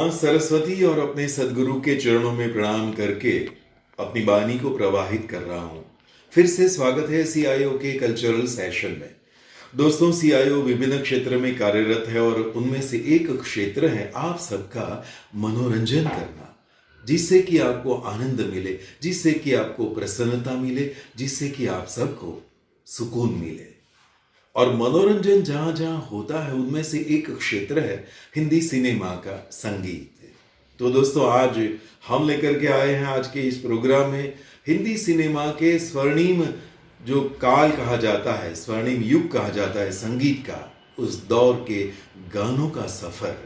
माँ सरस्वती और अपने सदगुरु के चरणों में प्रणाम करके अपनी वाणी को प्रवाहित कर रहा हूं। फिर से स्वागत है सीआईओ के कल्चरल सेशन में। दोस्तों, सीआईओ विभिन्न क्षेत्र में कार्यरत है और उनमें से एक क्षेत्र है आप सबका मनोरंजन करना, जिससे कि आपको आनंद मिले, जिससे कि आपको प्रसन्नता मिले, जिससे कि आप सबको सुकून मिले। और मनोरंजन जहां जहां होता है उनमें से एक क्षेत्र है हिंदी सिनेमा का संगीत। तो दोस्तों, आज हम लेकर के आए हैं आज के इस प्रोग्राम में हिंदी सिनेमा के स्वर्णिम जो काल कहा जाता है, स्वर्णिम युग कहा जाता है संगीत का, उस दौर के गानों का सफर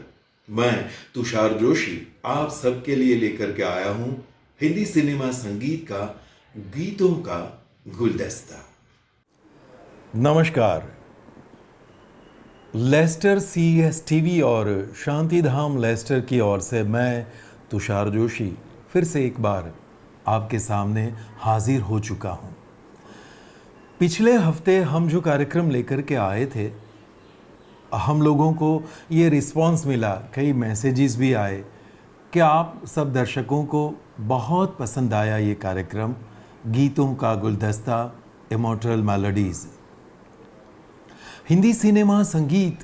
मैं तुषार जोशी आप सबके लिए लेकर के आया हूं। हिंदी सिनेमा संगीत का गीतों का गुलदस्ता। नमस्कार। लेस्टर CSTV और शांतिधाम लेस्टर की ओर से मैं तुषार जोशी फिर से एक बार आपके सामने हाजिर हो चुका हूं। पिछले हफ्ते हम जो कार्यक्रम लेकर के आए थे, हम लोगों को ये रिस्पांस मिला, कई मैसेजेस भी आए कि आप सब दर्शकों को बहुत पसंद आया ये कार्यक्रम, गीतों का गुलदस्ता, इमॉर्टल मेलोडीज़। हिंदी सिनेमा संगीत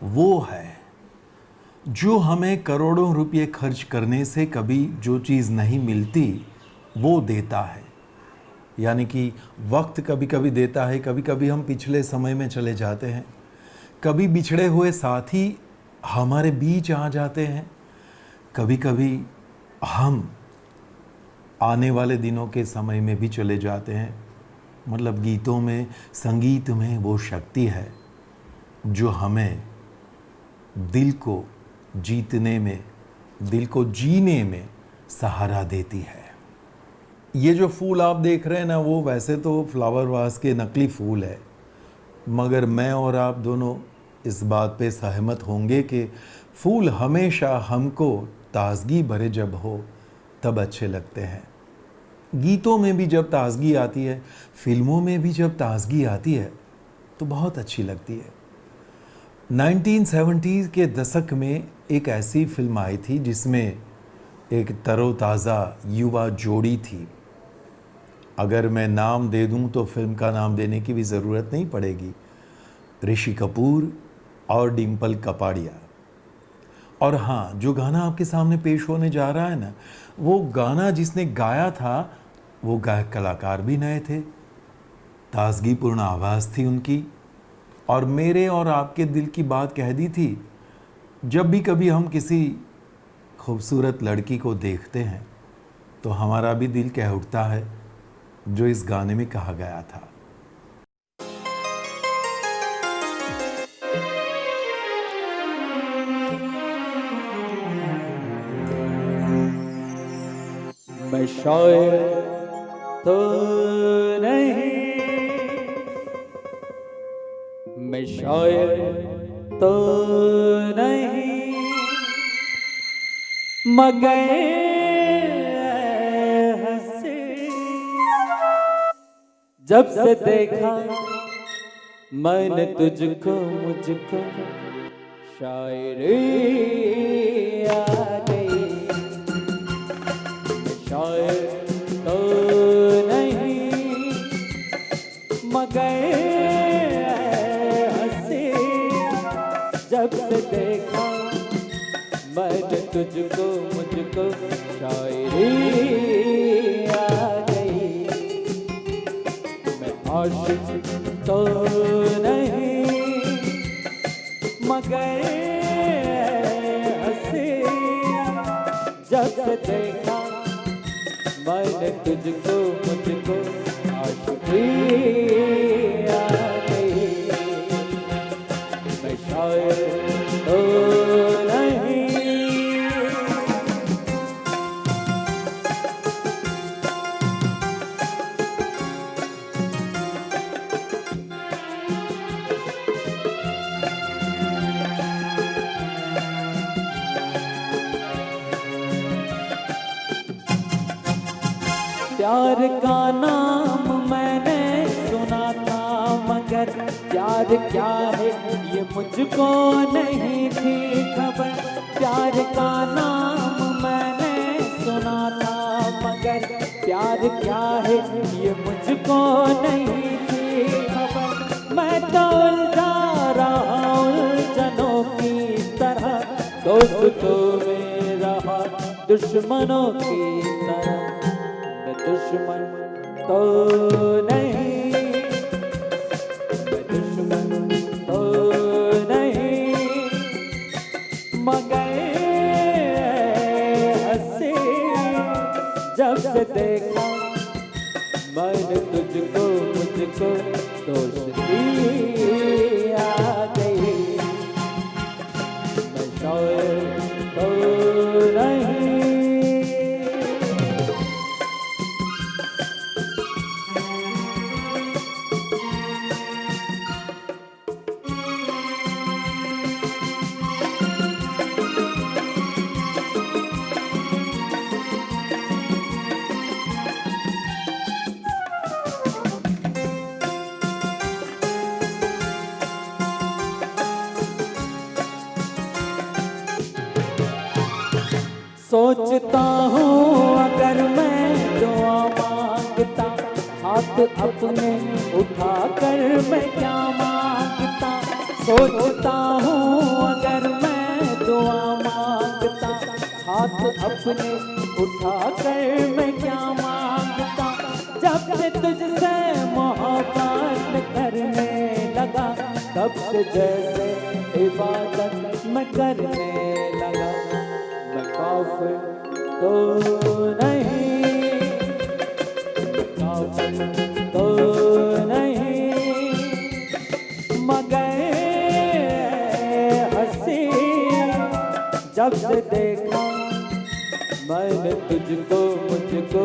वो है जो हमें करोड़ों रुपए खर्च करने से कभी जो चीज़ नहीं मिलती वो देता है। यानी कि वक्त कभी कभी देता है, कभी कभी हम पिछले समय में चले जाते हैं, कभी बिछड़े हुए साथी हमारे बीच आ जाते हैं, कभी कभी हम आने वाले दिनों के समय में भी चले जाते हैं। मतलब गीतों में, संगीत में वो शक्ति है जो हमें दिल को जीतने में, दिल को जीने में सहारा देती है। ये जो फूल आप देख रहे हैं ना, वो वैसे तो फ्लावर वास के नकली फूल है, मगर मैं और आप दोनों इस बात पे सहमत होंगे कि फूल हमेशा हमको ताजगी भरे जब हो तब अच्छे लगते हैं। गीतों में भी जब ताजगी आती है, फिल्मों में भी जब ताजगी आती है तो बहुत अच्छी लगती है। 1970 के दशक में एक ऐसी फिल्म आई थी जिसमें एक तरोताज़ा युवा जोड़ी थी। अगर मैं नाम दे दूं तो फिल्म का नाम देने की भी ज़रूरत नहीं पड़ेगी। ऋषि कपूर और डिम्पल कपाड़िया। और हाँ, जो गाना आपके सामने पेश होने जा रहा है ना, वो गाना जिसने गाया था वो गायक कलाकार भी नए थे, ताजगीपूर्ण आवाज़ थी उनकी, और मेरे और आपके दिल की बात कह दी थी। जब भी कभी हम किसी खूबसूरत लड़की को देखते हैं तो हमारा भी दिल कह उठता है जो इस गाने में कहा गया था। मैं शायर तो नहीं, मैं शायर तो नहीं, मगर हंसी जब से देखा मैंने तुझको, मुझको शायरी आ गई। शायर तो नहीं, मगर हंसी जब से देखा मैंने तुझको, मुझको शायरी आ गई। मैं आशिक तो नहीं, मगर हंसी जब से देखा मैंने तुझको, मुझको आशिकी आ गई। मैं शायर तो नहीं। प्यार का नाम मैंने सुना था, मगर प्यार क्या है ये मुझको नहीं थी खबर। प्यार का नाम मैंने सुना था, मगर प्यार क्या है ये मुझको नहीं थी खबर। मैं तो उलझा रहा उलझनों की तरह, दोस्तों में रहा दुश्मनों की तरह। मैं दुश्मन तो नहीं, मैं दुश्मन तो नहीं, मगर हंसी जब से देखा मैंने तुझको मुझको दोस्ती आ गई। मैं शायर तो नहीं। सोचता हूँ अगर मैं दुआ मांगता, हाथ अपने उठा कर मैं क्या मांगता। सोचता हूँ अगर मैं दुआ मांगता, हाथ अपने उठा कर मैं क्या मांगता। जब से तुझसे मोहब्बत करने लगा, तब से जैसे इबादत मैं करने लगा। मैं काफिर तो नहीं, काफिर तो नहीं, मगर हंसी जब से देखा मैंने तुझको मुझको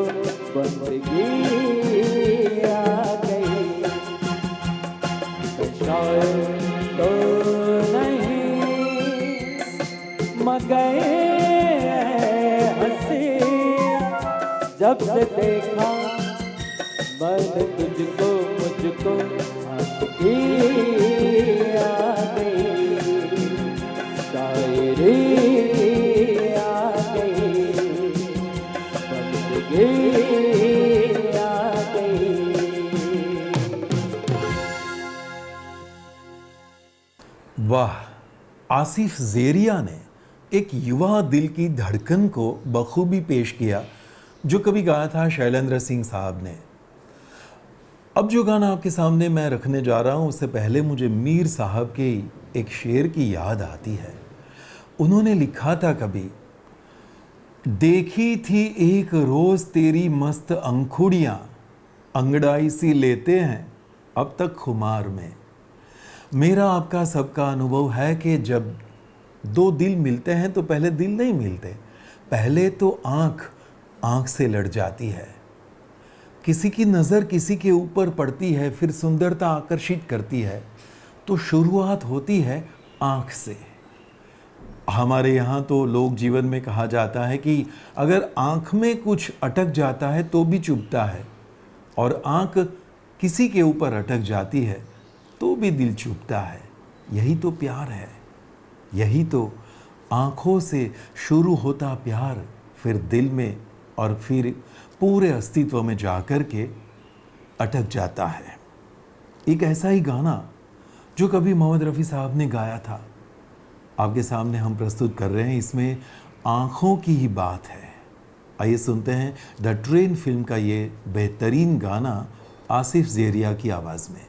बंदगी आ गई। मैं शायर तो नहीं, मगर जब से देखा मैंने तुझको मुझको आशिकी आ गई, शायरी आ गई, बंदगी आ गई। वाह, आसिफ ज़ेरिया ने एक युवा दिल की धड़कन को बखूबी पेश किया, जो कभी गाया था शैलेंद्र सिंह साहब ने। अब जो गाना आपके सामने मैं रखने जा रहा हूँ, उससे पहले मुझे मीर साहब के एक शेर की याद आती है। उन्होंने लिखा था कभी, देखी थी एक रोज़ तेरी मस्त अंखुड़ियाँ, अंगड़ाई सी लेते हैं अब तक खुमार में। मेरा आपका सबका अनुभव है कि जब दो दिल मिलते हैं तो पहले दिल नहीं मिलते, पहले तो आँख से लड़ जाती है। किसी की नज़र किसी के ऊपर पड़ती है, फिर सुंदरता आकर्षित करती है, तो शुरुआत होती है आँख से। हमारे यहाँ तो लोक जीवन में कहा जाता है कि अगर आँख में कुछ अटक जाता है तो भी चुभता है, और आँख किसी के ऊपर अटक जाती है तो भी दिल चुभता है। यही तो प्यार है, यही तो आँखों से शुरू होता प्यार, फिर दिल में और फिर पूरे अस्तित्व में जाकर के अटक जाता है। एक ऐसा ही गाना जो कभी मोहम्मद रफ़ी साहब ने गाया था, आपके सामने हम प्रस्तुत कर रहे हैं। इसमें आँखों की ही बात है। आइए सुनते हैं द ट्रेन फिल्म का ये बेहतरीन गाना आसिफ ज़ेरिया की आवाज़ में।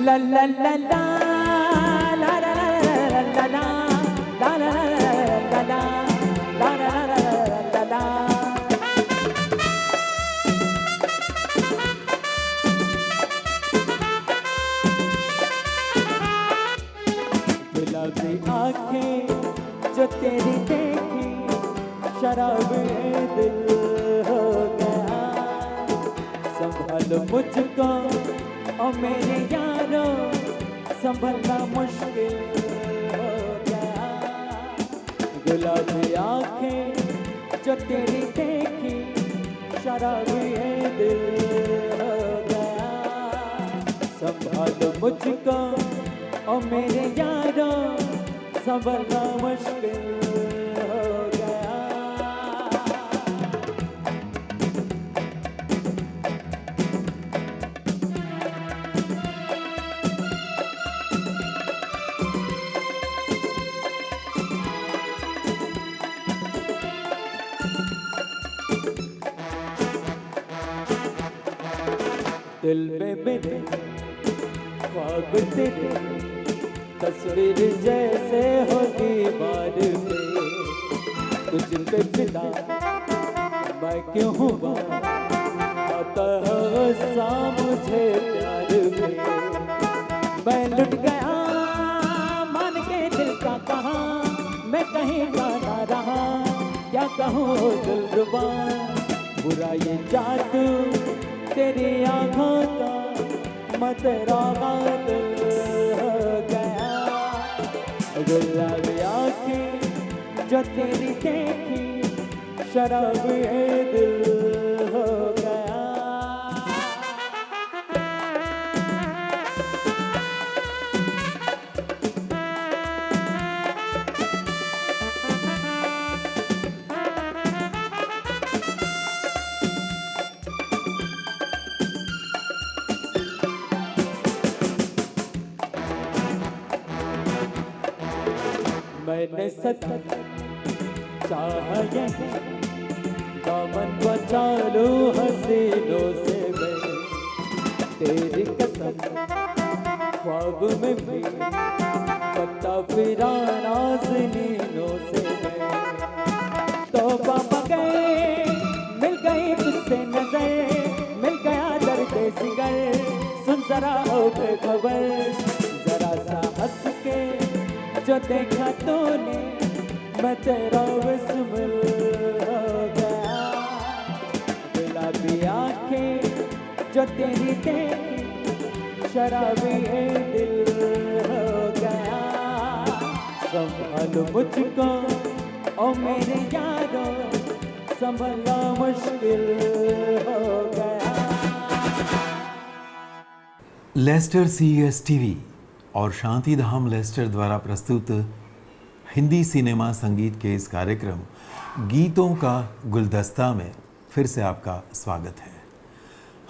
La la la la la la la la la la la la la la la। गुलाबी आँखें जो तेरी देखी, शराब दिल हो गया। संभालो मुझको ओ मेरे यारो, संभलना मुश्किल गुलाबी आंखें जो तेरी देखी, शराबी ये दिल हो गया। संभालो मुझको ओ मेरे यारो, संभलना मुश्किल हो गया। दिल में मेरे ख्वाब तेरे, तस्वीर जैसे हो दीवार पे, तुझ पे फिदा मैं क्यों हुआ, आता है गुस्सा मुझे प्यार पे। मैं लुट गया मान के दिल का कहा, मैं कहीं का ना रहा, क्या कहूँ दिलरुबा। बुरा ये जादू तेरी आँखों का, मैं तेरा कातिल हो गया। गुलाबी आँखें जो तेरी देखी, शराबी ये दिल हो गया। मैंने सतत चाहा ये दामन बचा लूं हसीनों से मैं, तेरी कसम ख्वाब में भी पता फिरा नाज़नीनों से मैं। तो पापा गए मिल गई तुझसे नजर, मिल गया दर्द जिगर, सुन जरा हो बेखबर। जरा सा हंस के जो देखा तूने, मैं तेरा विस्मिल हो गया। गुलाबी आंखें जो तेरी देखी, शराबी ये दिल हो गया। संभालो मुझको ओ मेरे यारो, संभलना मुश्किल हो गया। लेस्टर सीएस टीवी और शांतिधाम लेस्टर द्वारा प्रस्तुत हिंदी सिनेमा संगीत के इस कार्यक्रम गीतों का गुलदस्ता में फिर से आपका स्वागत है।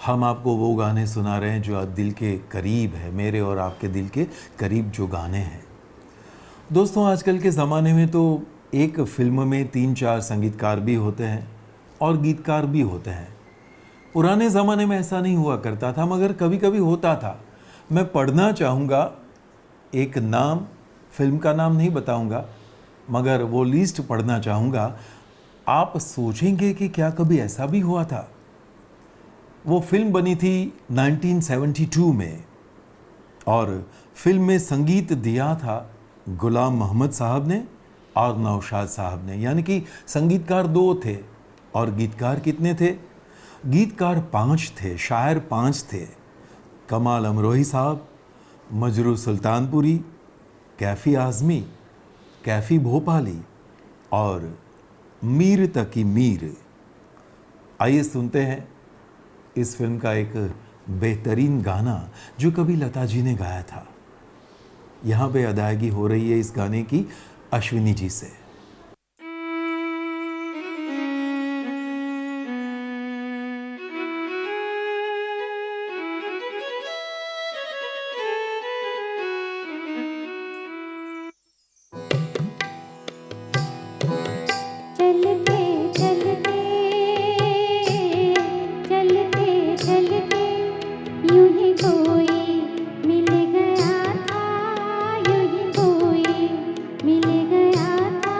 हम आपको वो गाने सुना रहे हैं जो दिल के करीब है, मेरे और आपके दिल के करीब जो गाने हैं। दोस्तों, आजकल के ज़माने में तो एक फिल्म में 3-4 संगीतकार भी होते हैं और गीतकार भी होते हैं। पुराने ज़माने में ऐसा नहीं हुआ करता था, मगर कभी कभी होता था। मैं पढ़ना चाहूँगा एक नाम, फिल्म का नाम नहीं बताऊंगा, मगर वो लिस्ट पढ़ना चाहूँगा। आप सोचेंगे कि क्या कभी ऐसा भी हुआ था। वो फिल्म बनी थी 1972 में और फिल्म में संगीत दिया था गुलाम मोहम्मद साहब ने और नौशाद साहब ने, यानी कि संगीतकार 2 थे और गीतकार कितने थे? गीतकार 5 थे, शायर 5 थे। कमाल अमरोही साहब, मजरू सुल्तानपुरी, कैफ़ी आज़मी, कैफ़ी भोपाली और मीर तकी मीर। आइए सुनते हैं इस फिल्म का एक बेहतरीन गाना जो कभी लता जी ने गाया था। यहाँ पे अदायगी हो रही है इस गाने की अश्विनी जी से। मिल गया था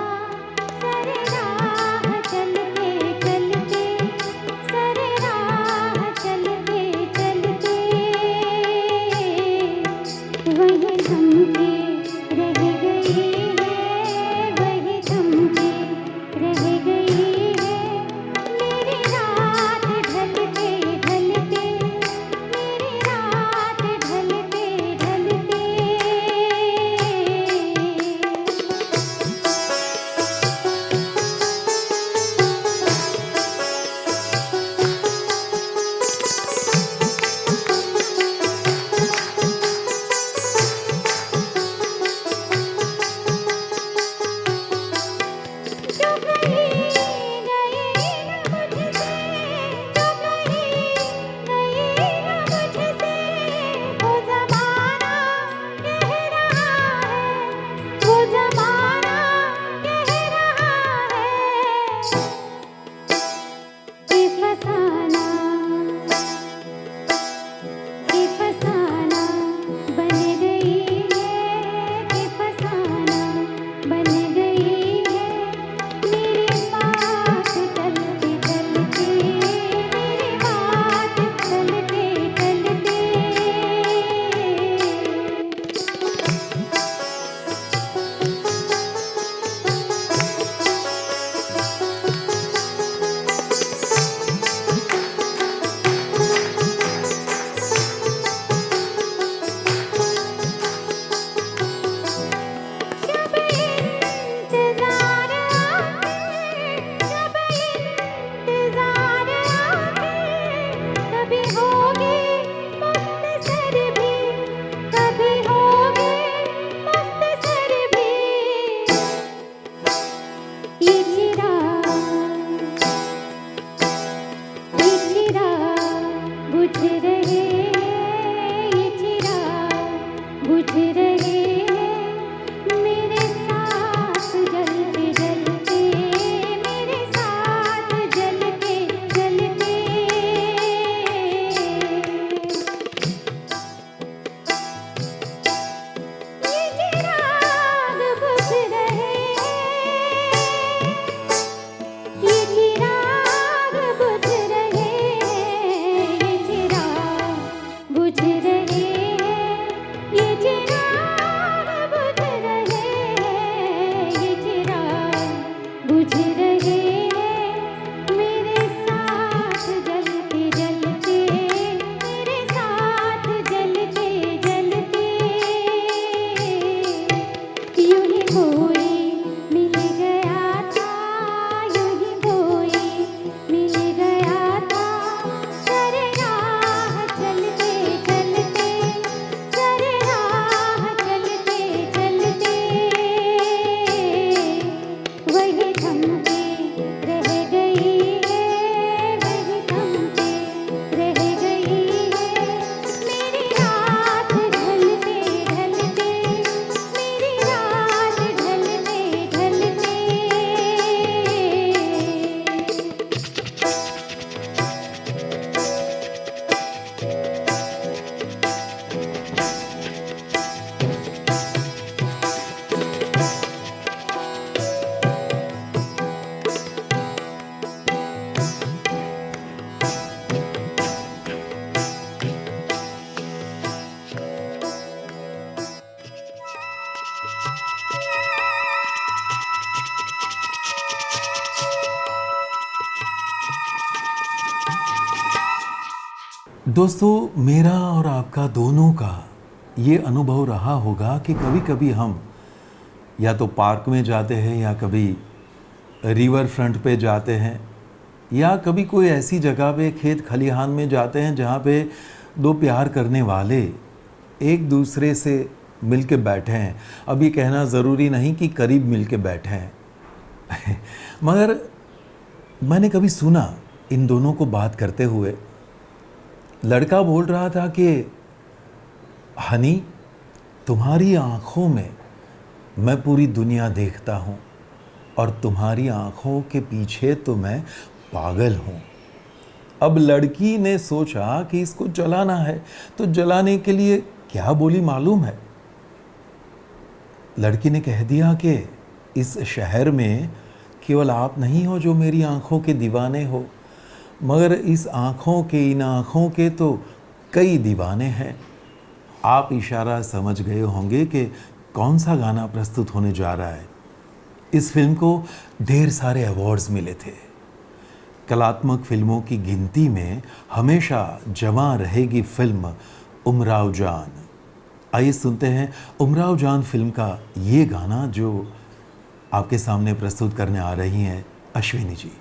दोस्तों, मेरा और आपका दोनों का ये अनुभव रहा होगा कि कभी कभी हम या तो पार्क में जाते हैं या कभी रिवर फ्रंट पे जाते हैं या कभी कोई ऐसी जगह पे खेत खलिहान में जाते हैं जहाँ पे दो प्यार करने वाले एक दूसरे से मिल के बैठे हैं। अब ये कहना ज़रूरी नहीं कि करीब मिल के बैठे हैं मगर मैंने कभी सुना इन दोनों को बात करते हुए। लड़का बोल रहा था कि हनी, तुम्हारी आँखों में मैं पूरी दुनिया देखता हूँ और तुम्हारी आँखों के पीछे तो मैं पागल हूँ। अब लड़की ने सोचा कि इसको जलाना है, तो जलाने के लिए क्या बोली मालूम है? लड़की ने कह दिया कि इस शहर में केवल आप नहीं हो जो मेरी आँखों के दीवाने हो, मगर इस आँखों के, इन आँखों के तो कई दीवाने हैं। आप इशारा समझ गए होंगे कि कौन सा गाना प्रस्तुत होने जा रहा है। इस फिल्म को ढेर सारे अवार्ड्स मिले थे। कलात्मक फिल्मों की गिनती में हमेशा जवां रहेगी फिल्म उमराव जान। आइए सुनते हैं उमराव जान फिल्म का ये गाना जो आपके सामने प्रस्तुत करने आ रही हैं अश्विनी जी।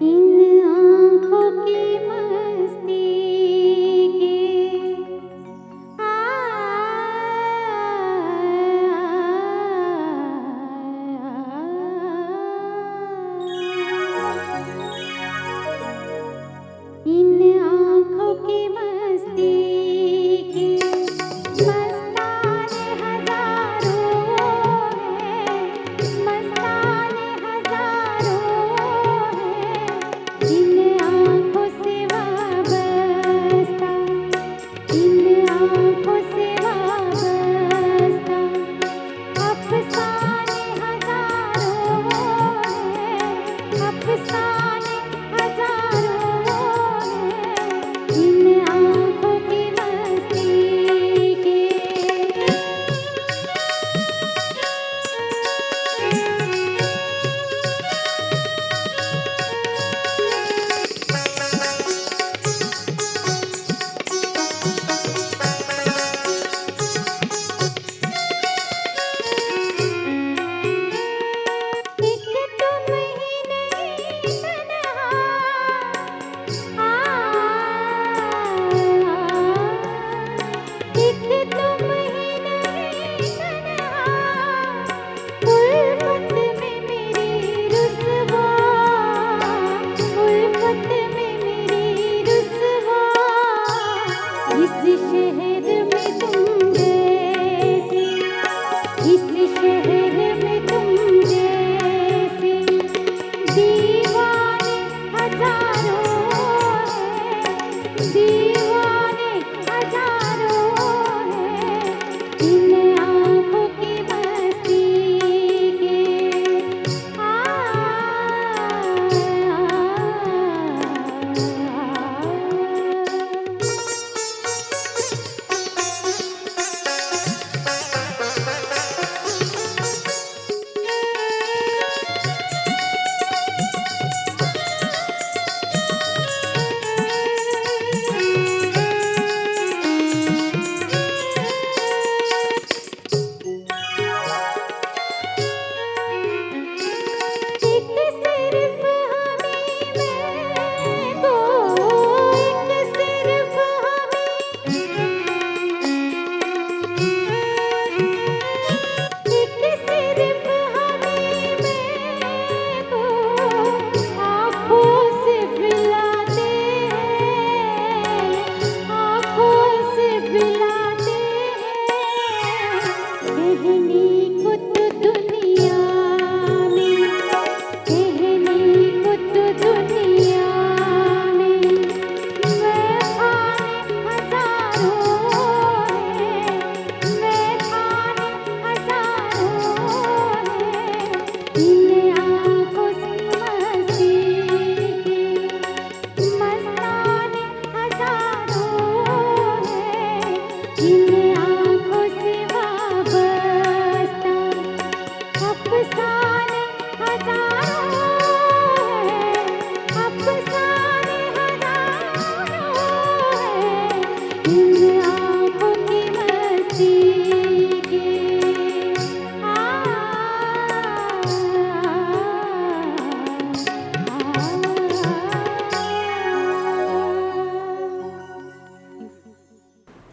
इन आँखों की मस्ती के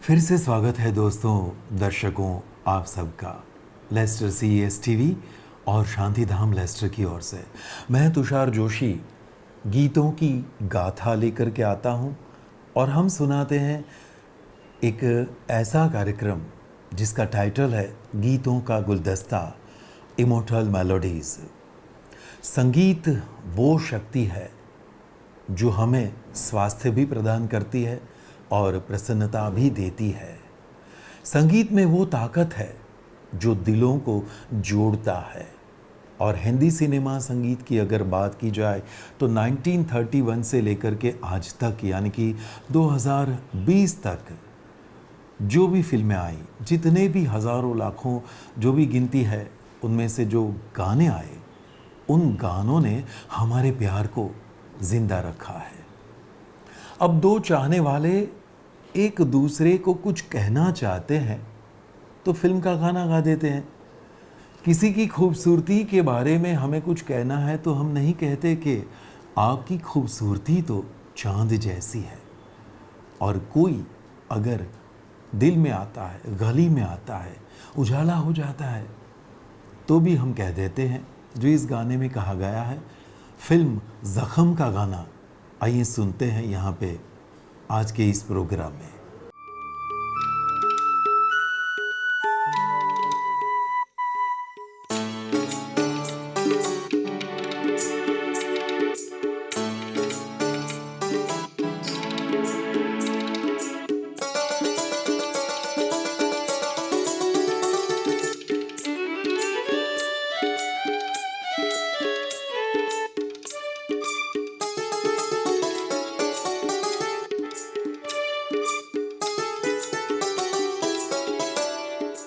फिर से स्वागत है दोस्तों, दर्शकों, आप सबका लेस्टर CES टीवी और शांतिधाम लेस्टर की ओर से। मैं तुषार जोशी गीतों की गाथा लेकर के आता हूं और हम सुनाते हैं एक ऐसा कार्यक्रम जिसका टाइटल है गीतों का गुलदस्ता, इमोर्टल मेलोडीज। संगीत वो शक्ति है जो हमें स्वास्थ्य भी प्रदान करती है और प्रसन्नता भी देती है। संगीत में वो ताकत है जो दिलों को जोड़ता है। और हिंदी सिनेमा संगीत की अगर बात की जाए तो 1931 से लेकर के आज तक, यानी कि 2020 तक जो भी फिल्में आई, जितने भी हज़ारों लाखों जो भी गिनती है, उनमें से जो गाने आए, उन गानों ने हमारे प्यार को जिंदा रखा है। अब दो चाहने वाले एक दूसरे को कुछ कहना चाहते हैं तो फिल्म का गाना गा देते हैं। किसी की खूबसूरती के बारे में हमें कुछ कहना है तो हम नहीं कहते कि आपकी खूबसूरती तो चांद जैसी है। और कोई अगर दिल में आता है, गली में आता है, उजाला हो जाता है, तो भी हम कह देते हैं जो इस गाने में कहा गया है। फिल्म ज़ख्म का गाना आइए सुनते हैं यहाँ पे आज के इस प्रोग्राम में।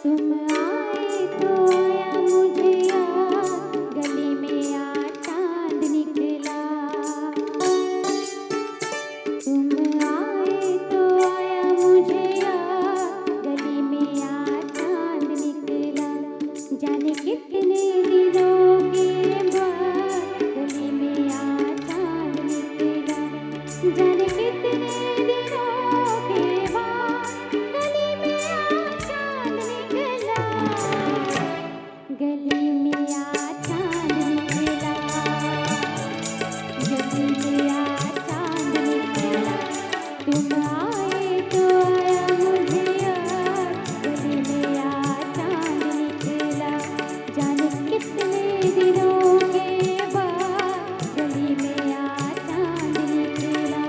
तुम आए तो आया मुझे याद, गली में आ चांद निकला। तुम आए तो आया मुझे याद, गली में आ चांद निकला। जाने कितने दिनों के बाद गली में आ चांद निकला। जाने कितने दिनों के बाद गली में आ चांद निकला। गली में आ चांद निकला। गली में आ चांद निकला। तुम आए तो आया मुझे याद, गली में आ चांद निकला। जाने कितने दिनों के बाद गली में आ चांद निकला।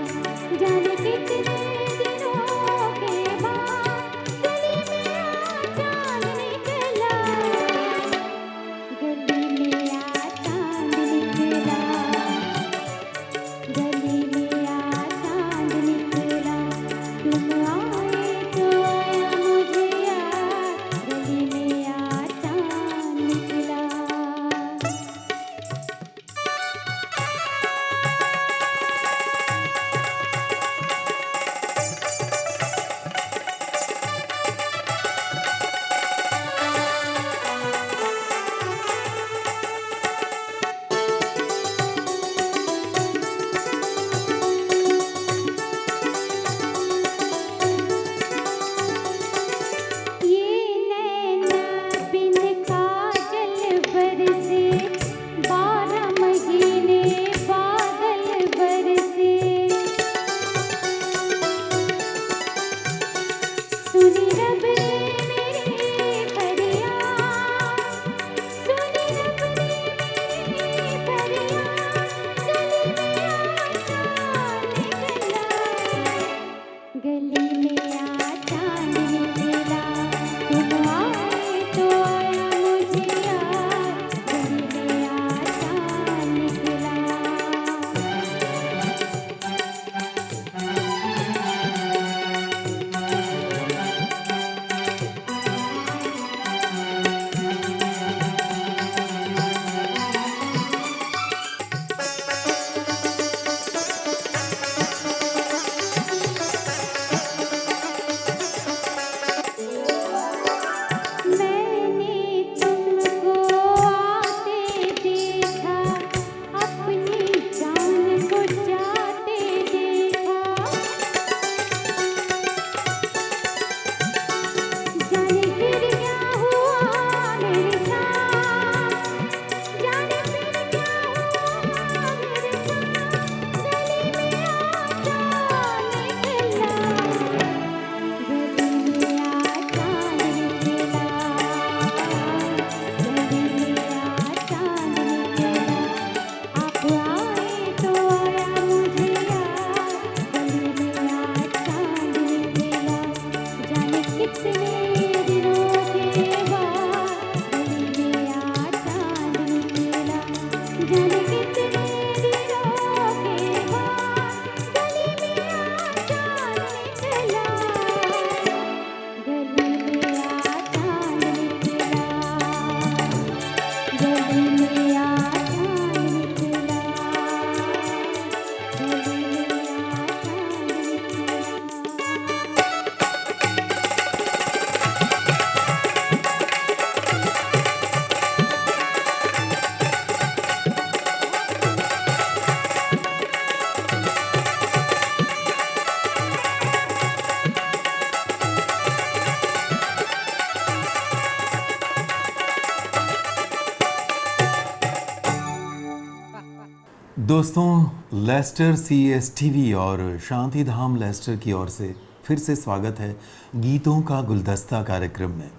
दोस्तों, लेस्टर CSTV और शांति धाम लेस्टर की ओर से फिर से स्वागत है गीतों का गुलदस्ता कार्यक्रम में।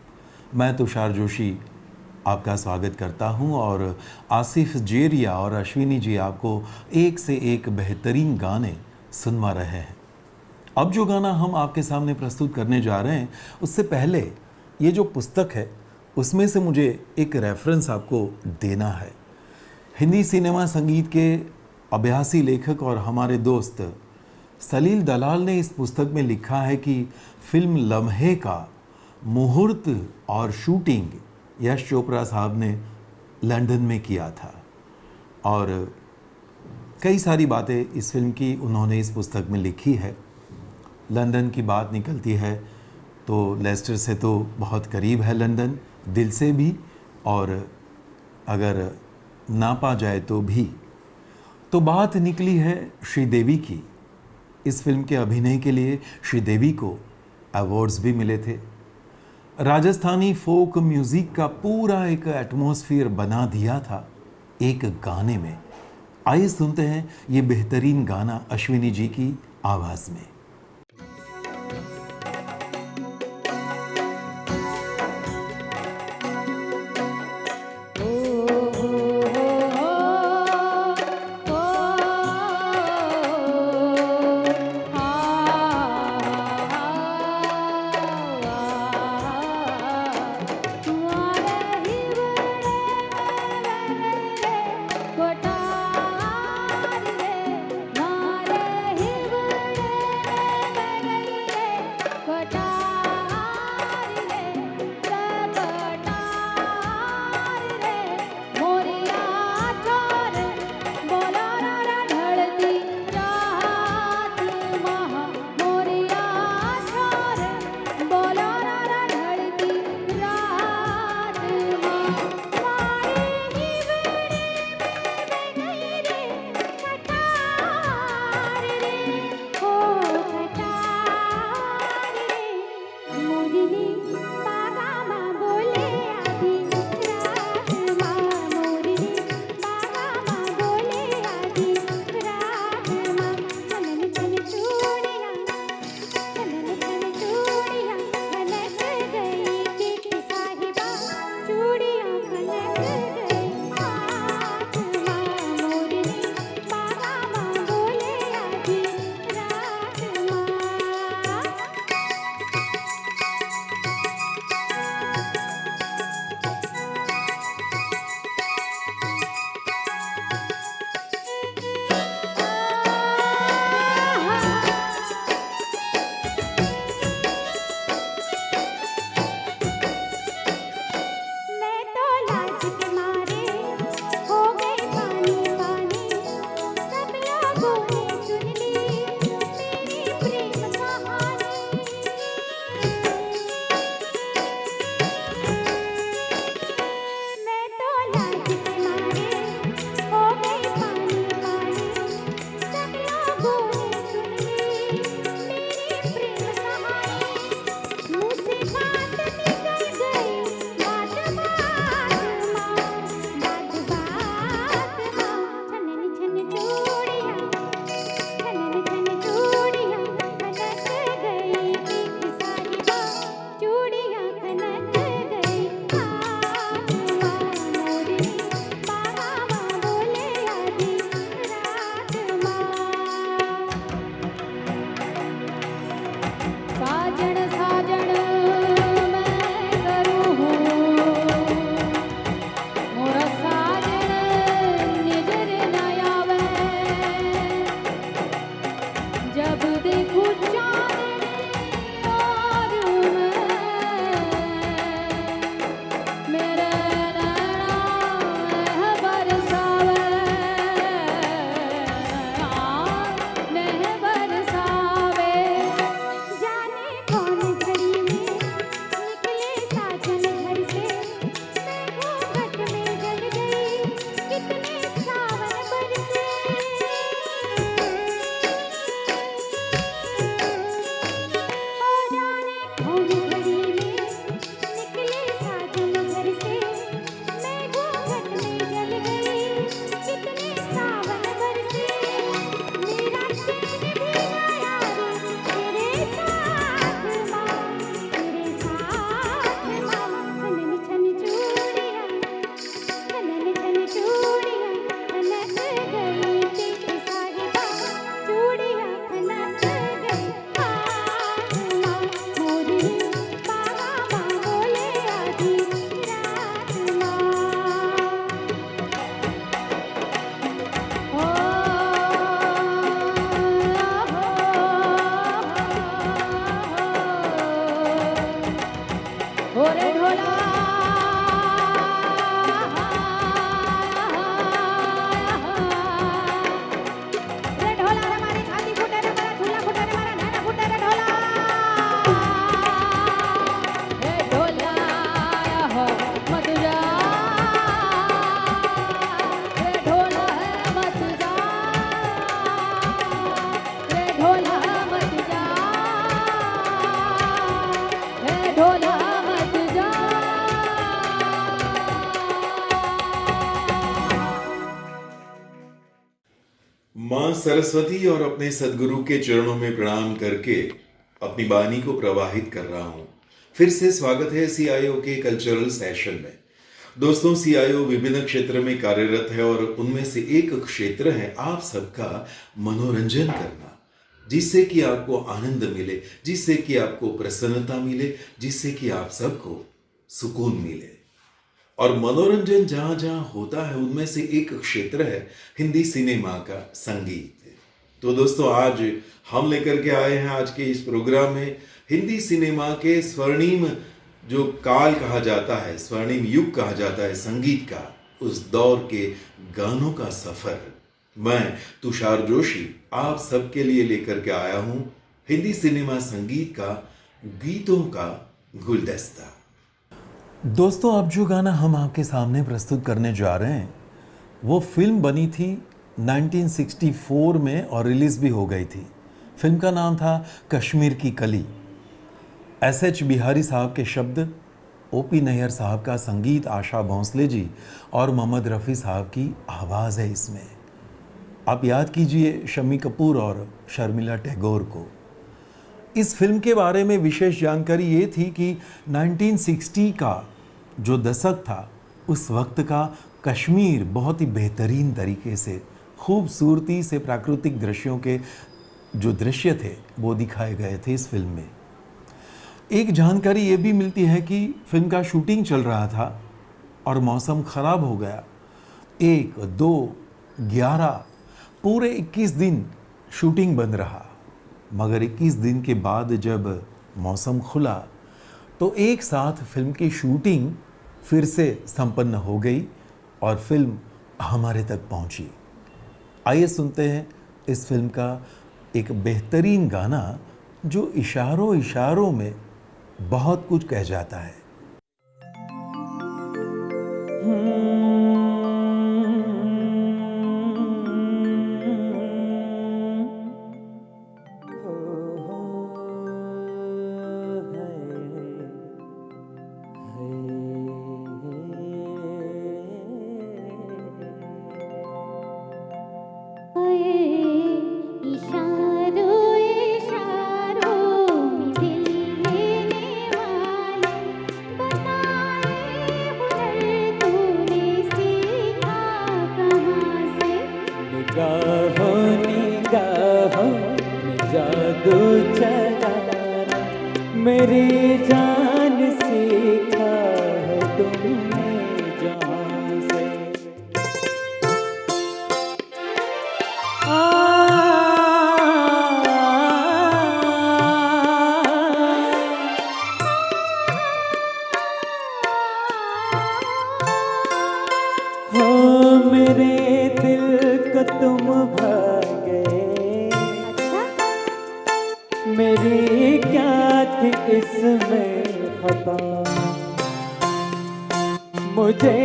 मैं तुषार जोशी आपका स्वागत करता हूं और आसिफ जेरिया और अश्विनी जी आपको एक से एक बेहतरीन गाने सुनवा रहे हैं। अब जो गाना हम आपके सामने प्रस्तुत करने जा रहे हैं, उससे पहले ये जो पुस्तक है उसमें से मुझे एक रेफरेंस आपको देना है। हिंदी सिनेमा संगीत के अभ्यासी लेखक और हमारे दोस्त सलील दलाल ने इस पुस्तक में लिखा है कि फिल्म लम्हे का मुहूर्त और शूटिंग यश चोपड़ा साहब ने लंदन में किया था और कई सारी बातें इस फिल्म की उन्होंने इस पुस्तक में लिखी है। लंदन की बात निकलती है तो लेस्टर से तो बहुत करीब है लंदन, दिल से भी, और अगर नापा जाए तो भी। तो बात निकली है श्रीदेवी की। इस फिल्म के अभिनय के लिए श्रीदेवी को अवार्ड्स भी मिले थे। राजस्थानी फोक म्यूजिक का पूरा एक एटमॉस्फेयर बना दिया था एक गाने में। आइए सुनते हैं ये बेहतरीन गाना अश्विनी जी की आवाज में। सरस्वती और अपने सदगुरु के चरणों में प्रणाम करके अपनी वाणी को प्रवाहित कर रहा हूं। फिर से स्वागत है सीआईओ के कल्चरल सेशन में। दोस्तों, सीआईओ विभिन्न क्षेत्र में कार्यरत है और उनमें से एक क्षेत्र है आप सबका मनोरंजन करना, जिससे कि आपको आनंद मिले, जिससे कि आपको प्रसन्नता मिले, जिससे कि आप सबको सुकून मिले। और मनोरंजन जहां जहां होता है उनमें से एक क्षेत्र है हिंदी सिनेमा का संगीत। तो दोस्तों, आज हम लेकर के आए हैं आज के इस प्रोग्राम में हिंदी सिनेमा के स्वर्णिम जो काल कहा जाता है, स्वर्णिम युग कहा जाता है संगीत का, उस दौर के गानों का सफर। मैं तुषार जोशी आप सबके लिए लेकर के आया हूं हिंदी सिनेमा संगीत का गीतों का गुलदस्ता। दोस्तों, अब जो गाना हम आपके सामने प्रस्तुत करने जा रहे हैं वो फिल्म बनी थी 1964 में और रिलीज भी हो गई थी। फिल्म का नाम था कश्मीर की कली। एस.एच. बिहारी साहब के शब्द, ओ.पी. नैयर साहब का संगीत, आशा भोंसले जी और मोहम्मद रफ़ी साहब की आवाज़ है इसमें। आप याद कीजिए शम्मी कपूर और शर्मिला टैगोर को। इस फिल्म के बारे में विशेष जानकारी ये थी कि 1960 का जो दशक था उस वक्त का कश्मीर बहुत ही बेहतरीन तरीके से, खूबसूरती से प्राकृतिक दृश्यों के जो दृश्य थे वो दिखाए गए थे इस फिल्म में। एक जानकारी ये भी मिलती है कि फिल्म का शूटिंग चल रहा था और मौसम ख़राब हो गया। 1, 2, 11 पूरे 21 दिन शूटिंग बंद रहा। मगर 21 दिन के बाद जब मौसम खुला तो एक साथ फिल्म की शूटिंग फिर से संपन्न हो गई और फिल्म हमारे तक पहुंची। आइए सुनते हैं इस फिल्म का एक बेहतरीन गाना जो इशारों इशारों में बहुत कुछ कह जाता है। मेरी जान सीखा है तुमने जहाँ से। हो मेरे दिल को तुम भा गए, मेरी क्या थी इसमें खता। मुझे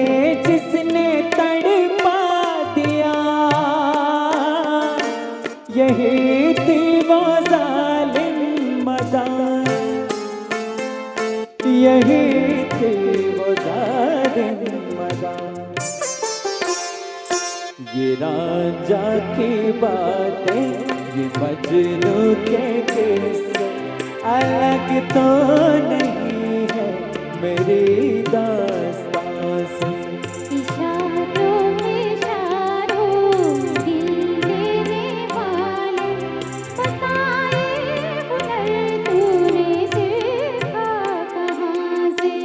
जिसने तड़पा दिया यही थी वो जालिम मदा, यही थी वो जालिम मदा। ये रांझा की बातें, ये मजनू के किस्से अलग तो नहीं है मेरी दास्तां से। इशारों में इशारों दिल देने वाले, बताए हुनर तूने सीखा कहाँ से।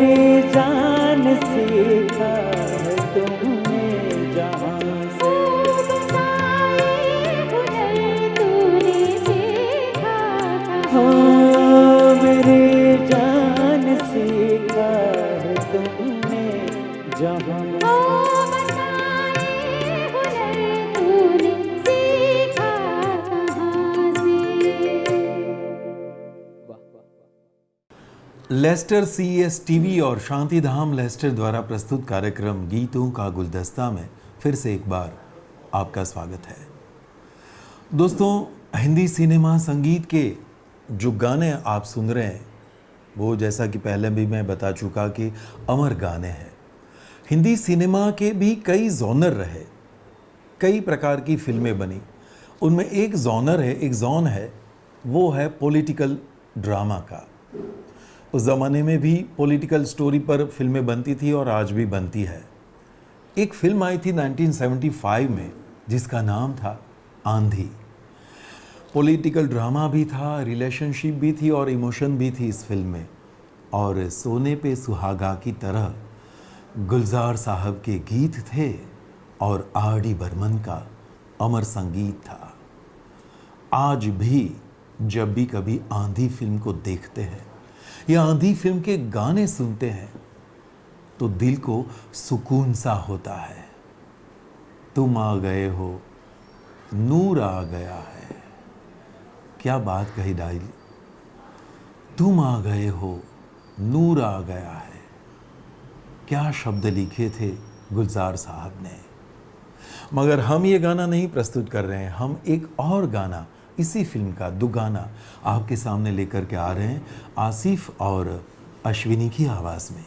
मेरी जान सीखा है तुमने जहाँ से। हो मेरी जान सीखा है तुमने जहाँ लेस्टर सीएस टीवी और शांतिधाम लेस्टर द्वारा प्रस्तुत कार्यक्रम गीतों का गुलदस्ता में फिर से एक बार आपका स्वागत है। दोस्तों, हिंदी सिनेमा संगीत के जो गाने आप सुन रहे हैं वो, जैसा कि पहले भी मैं बता चुका कि अमर गाने हैं। हिंदी सिनेमा के भी कई जॉनर रहे, कई प्रकार की फिल्में बनी। उनमें एक जॉन है वो है पॉलिटिकल ड्रामा का। उस ज़माने में भी पॉलिटिकल स्टोरी पर फिल्में बनती थी और आज भी बनती है। एक फिल्म आई थी 1975 में जिसका नाम था आंधी। पॉलिटिकल ड्रामा भी था, रिलेशनशिप भी थी और इमोशन भी थी इस फिल्म में। और सोने पे सुहागा की तरह गुलजार साहब के गीत थे और आर डी बर्मन का अमर संगीत था। आज भी जब भी कभी आंधी फिल्म को देखते हैं या आंधी फिल्म के गाने सुनते हैं तो दिल को सुकून सा होता है। तुम आ गए हो, नूर आ गया है। क्या बात कही डाइल। तुम आ गए हो, नूर आ गया है। क्या शब्द लिखे थे गुलजार साहब ने। मगर हम ये गाना नहीं प्रस्तुत कर रहे हैं, हम एक और गाना इसी फिल्म का दुगाना आपके सामने लेकर के आ रहे हैं, आसिफ और अश्विनी की आवाज में।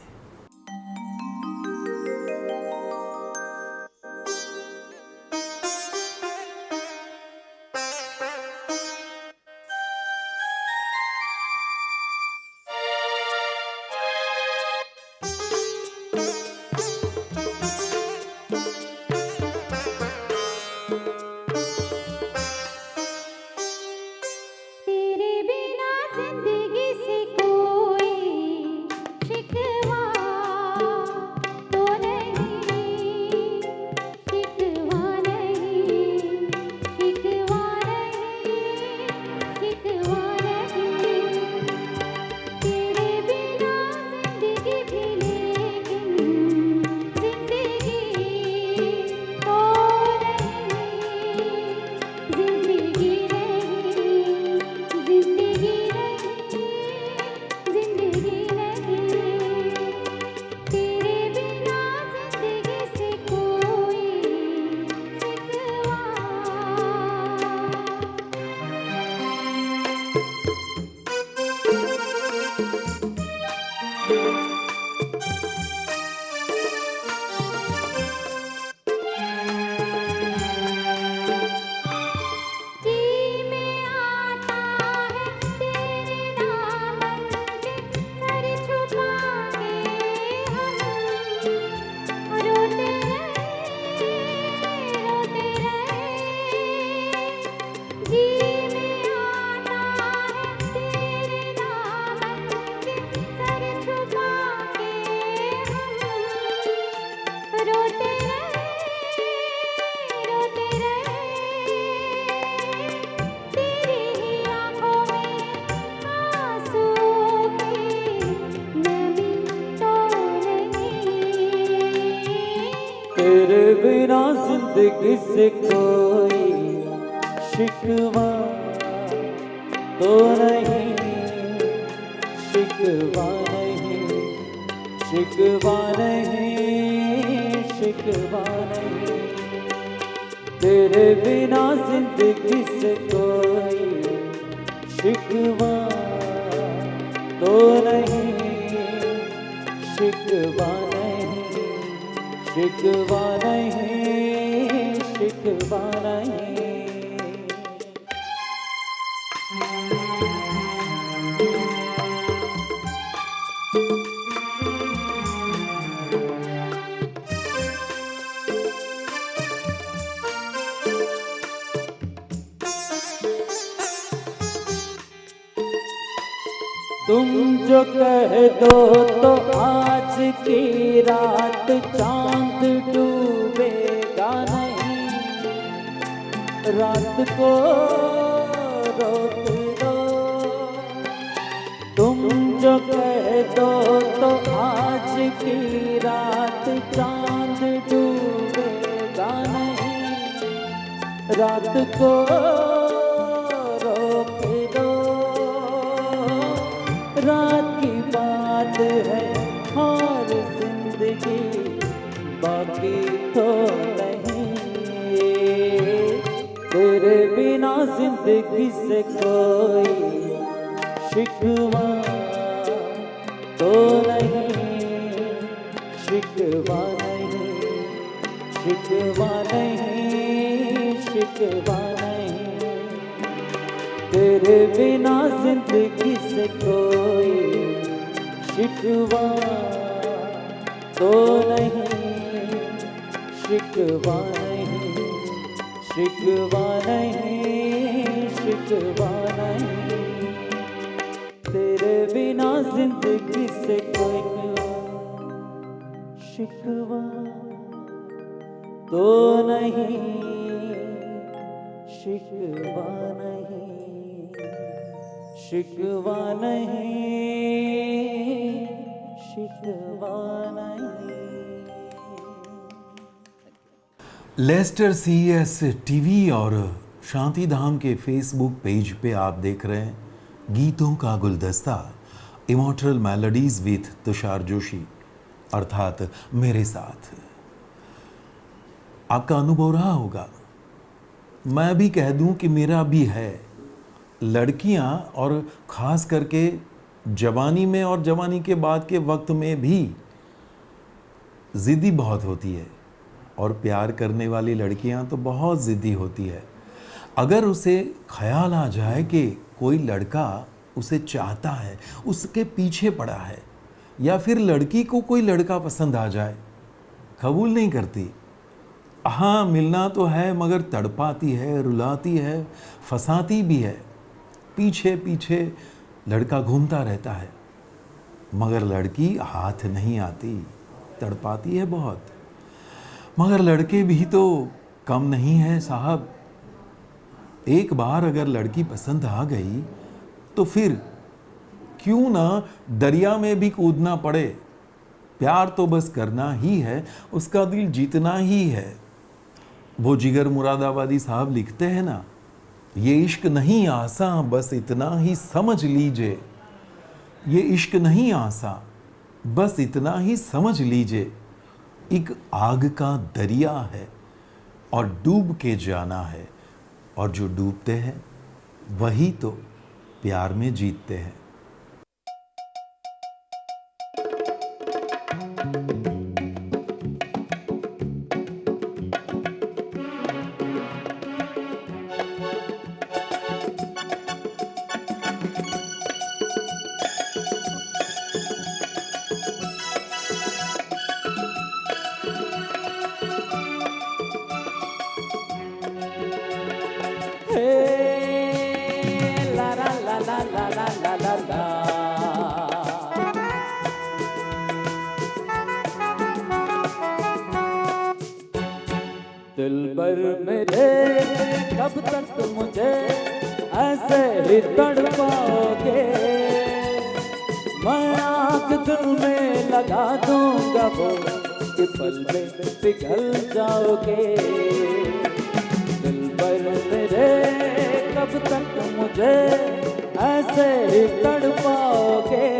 तेरे बिना जिंदगी से कोई शिकवा तो नहीं, शिकवा नहीं, शिकवा नहीं, शिकवा नहीं। तेरे बिना जिंदगी से कोई शिकवा तो नहीं, शिकवा नहीं, शिकवा नहीं, शिकवा नहीं। तुम जो कह दो तो आज की रात चांद डूबेगा नहीं, रात को रोक दो। तुम जो कह दो तो आज की रात चांद डूबेगा नहीं, रात को रोक दो। रात की बात है और जिंदगी बाकी तो नहीं, तेरे बिना जिंदगी से कोई शिकवा तो नहीं, शिकवा नहीं, शिकवा नहीं, शिकवा नहीं। तेरे बिना जिंदगी से कोई शिकवा तो नहीं, शिकवा नहीं, शिकवा नहीं, शिकवा नहीं। तेरे बिना जिंदगी से कोई शिकवा तो नहीं, शिकवा नहीं, शिकवा नहीं, शिकवा नहीं। लेस्टर सीएस टीवी और शांति धाम के फेसबुक पेज पे आप देख रहे हैं गीतों का गुलदस्ता, immortal melodies with Tushar Joshi, अर्थात मेरे साथ। आपका अनुभव रहा होगा, मैं भी कह दूं कि मेरा भी है। लड़कियां और ख़ास करके जवानी में और जवानी के बाद के वक्त में भी ज़िद्दी बहुत होती है, और प्यार करने वाली लड़कियां तो बहुत ज़िद्दी होती है। अगर उसे ख्याल आ जाए कि कोई लड़का उसे चाहता है, उसके पीछे पड़ा है, या फिर लड़की को कोई लड़का पसंद आ जाए, कबूल नहीं करती। हाँ, मिलना तो है मगर तड़पाती है, रुलाती है, फंसाती भी है। पीछे पीछे लड़का घूमता रहता है, मगर लड़की हाथ नहीं आती, तड़पाती है बहुत। मगर लड़के भी तो कम नहीं है साहब। एक बार अगर लड़की पसंद आ गई तो फिर क्यों ना दरिया में भी कूदना पड़े। प्यार तो बस करना ही है, उसका दिल जीतना ही है। वो जिगर मुरादाबादी साहब लिखते हैं ना, ये इश्क नहीं आसान, बस इतना ही समझ लीजिए। ये इश्क नहीं आसान, बस इतना ही समझ लीजिए। एक आग का दरिया है और डूब के जाना है, और जो डूबते हैं वही तो प्यार में जीतते हैं। दिलबर मेरे कब तक मुझे ऐसे ही तड़पाओगे, मैं आग दिल में लगा दूंगा वो कि पल में पिघल जाओगे। दिलबर मेरे कब तक मुझे ऐसे ही तड़पाओगे,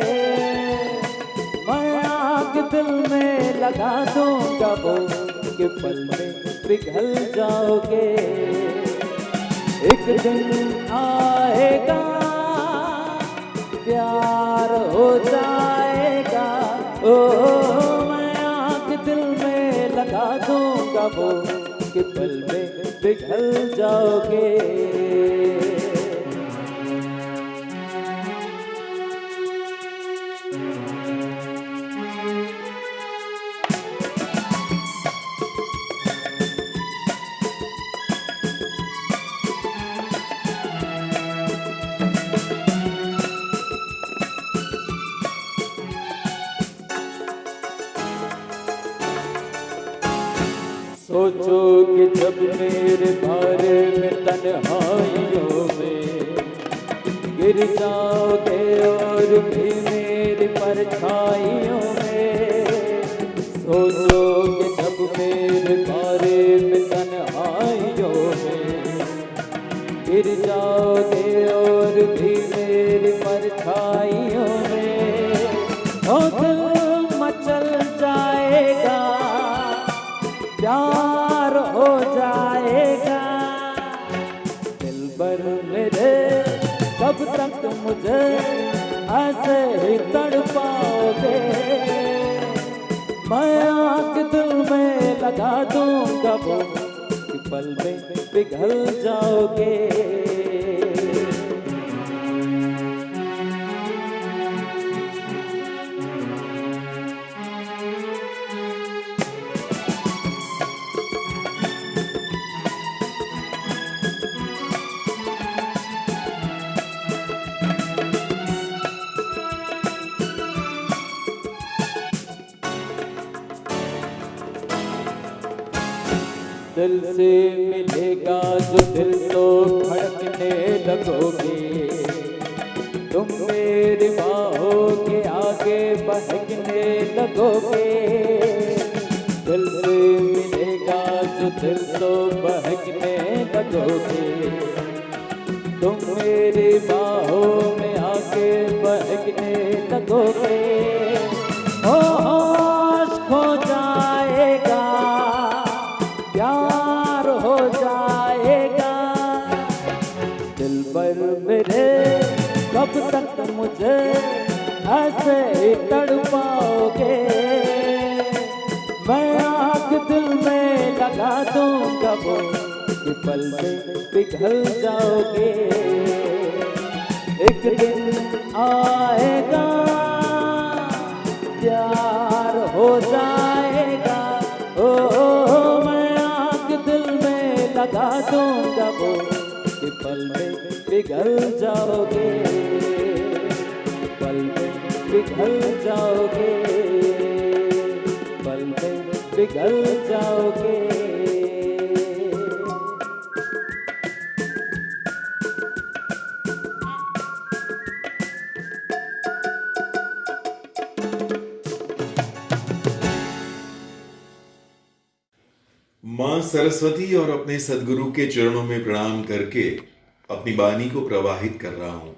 मैं आग दिल में लगा दूंगा वो कि पल में पिघल जाओगे। एक दिन आएगा प्यार हो जाएगा, ओ मैं आग दिल में लगा दूंगा वो कि पल में पिघल जाओगे। सोचो कि जब मेरे बारे में तन्हाइयों में गिर जाओगे और भी मेरी परछाइयों में, सोचो कि जब मेरे बारे में तन्हाइयों में गिर जाओगे और भी मेरी परछाइयों में, तो दिल मचल जाएगा, प्यार हो जाएगा। दिलबर मेरे कब तक मुझे ऐसे ही तड़पाओगे, मैं आग दिल में लगा दूंगा वो कि पल में पिघल जाओगे। दिल से मिलेगा जो दिल तो धड़कने लगोगे, तुम मेरी बाहों के आगे बहकने लगोगे। दिल से मिलेगा जो दिल तो बहकने लगोगे, तुम मेरी बाहों में आगे बहकने लगोगे। ओ होश खो जाएगा, प्यार हो जाएगा। दिलबर मेरे कब तक मुझे ऐसे ही तड़पाओगे, मैं आग दिल में लगा दूंगा वो कि पल में पिघल जाओगे। एक दिन आएगा, प्यार हो जाएगा। ओ लगा दूंगा वो कि पल में पिघल जाओगे, पल में पिघल जाओगे, पल में पिघल जाओगे। मां सरस्वती और अपने सदगुरु के चरणों में प्रणाम करके अपनी वाणी को प्रवाहित कर रहा हूं।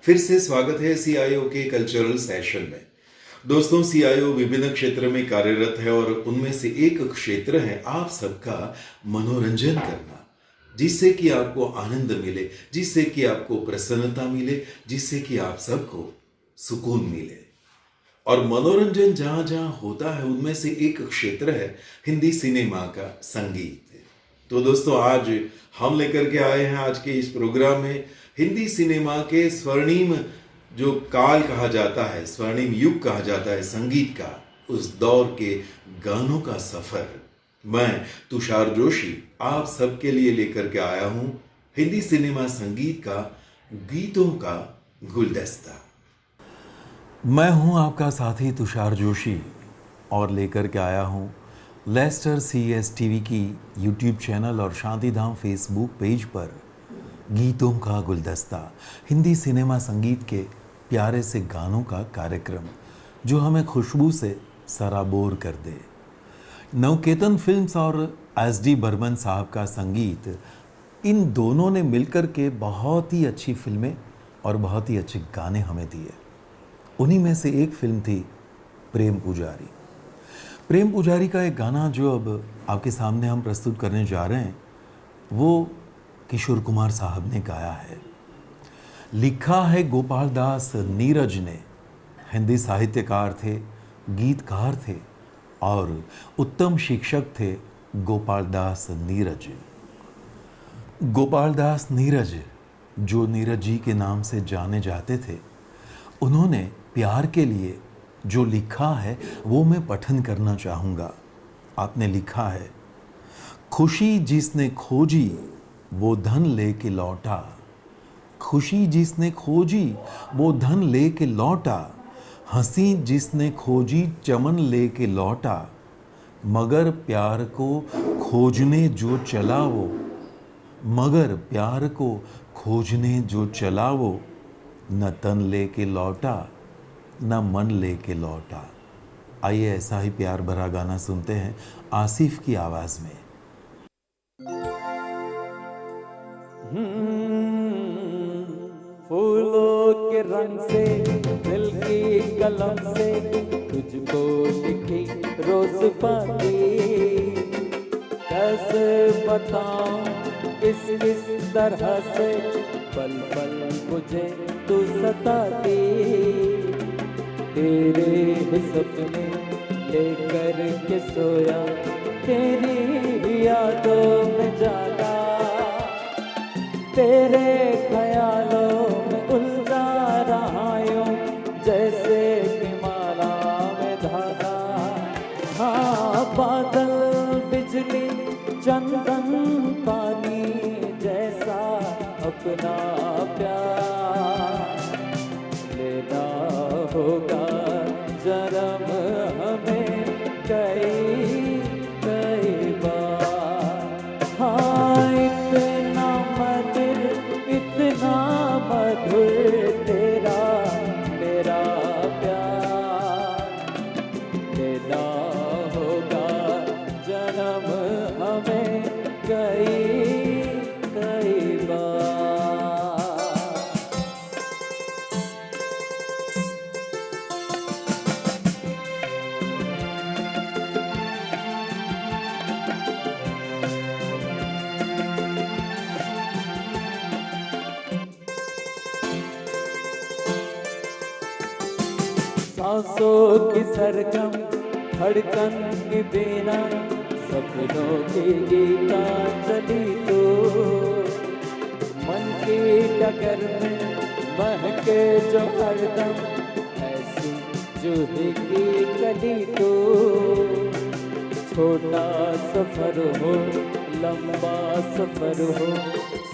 फिर से स्वागत है सीआईओ के कल्चरल सेशन में। दोस्तों, सीआईओ विभिन्न क्षेत्र में कार्यरत है और उनमें से एक क्षेत्र है आप सबका मनोरंजन करना, जिससे कि आपको आनंद मिले, जिससे कि आपको प्रसन्नता मिले, जिससे कि आप सबको सुकून मिले। और मनोरंजन जहां जहां होता है उनमें से एक क्षेत्र है हिंदी सिनेमा का संगीत। तो दोस्तों, आज हम लेकर के आए हैं आज के इस प्रोग्राम में हिंदी सिनेमा के स्वर्णिम जो काल कहा जाता है, स्वर्णिम युग कहा जाता है संगीत का, उस दौर के गानों का सफर। मैं तुषार जोशी आप सबके लिए लेकर के आया हूं हिंदी सिनेमा संगीत का गीतों का गुलदस्ता। मैं हूं आपका साथी तुषार जोशी और लेकर के आया हूं लेस्टर CSTV की यूट्यूब चैनल और शांतिधाम फेसबुक पेज पर गीतों का गुलदस्ता, हिंदी सिनेमा संगीत के प्यारे से गानों का कार्यक्रम जो हमें खुशबू से सराबोर कर दे। नवकेतन फिल्म्स और SD बर्मन साहब का संगीत, इन दोनों ने मिलकर के बहुत ही अच्छी फिल्में और बहुत ही अच्छे गाने हमें दिए। उन्हीं में से एक फिल्म थी प्रेम पुजारी। प्रेम पुजारी का एक गाना जो अब आपके सामने हम प्रस्तुत करने जा रहे हैं, वो किशोर कुमार साहब ने गाया है। लिखा है गोपाल दास नीरज ने। हिंदी साहित्यकार थे, गीतकार थे और उत्तम शिक्षक थे गोपाल दास नीरज। गोपाल दास नीरज, जो नीरज जी के नाम से जाने जाते थे, उन्होंने प्यार के लिए जो लिखा है वो मैं पठन करना चाहूँगा। आपने लिखा है, खुशी जिसने खोजी वो धन लेके लौटा, खुशी जिसने खोजी वो धन लेके लौटा, हंसी जिसने खोजी चमन लेके लौटा, मगर प्यार को खोजने जो चला वो, मगर प्यार को खोजने जो चला वो, न तन लेके लौटा न मन लेके लौटा। आइए ऐसा ही प्यार भरा गाना सुनते हैं आसिफ की आवाज में। फूलों के रंग से, दिल की कलम से, तुझको लिखी रोज पाती। कैसे बताऊं किस तरह से, पल पल मुझे तू सताती। तेरे ही सपने लेकर के सोया, तेरी यादों में जागा, तेरे ख्यालों में उलझा रहा यूं, जैसे कि माला में धागा। हाँ, बादल बिजली चंदन पानी जैसा अपना प्यार लेना होगा जन्म हमें कई कई बार। हाँ, इतना मधुर तेरा मेरा प्यार लेना होगा जन्म हमें कई कई बार। सांसों की सरगम धड़कन की बिना, सपनों की गीतांजलि तो, मन की डगर में महके जो हरदम, ऐसी जूही की कली तो। छोटा सफर हो लंबा सफर हो,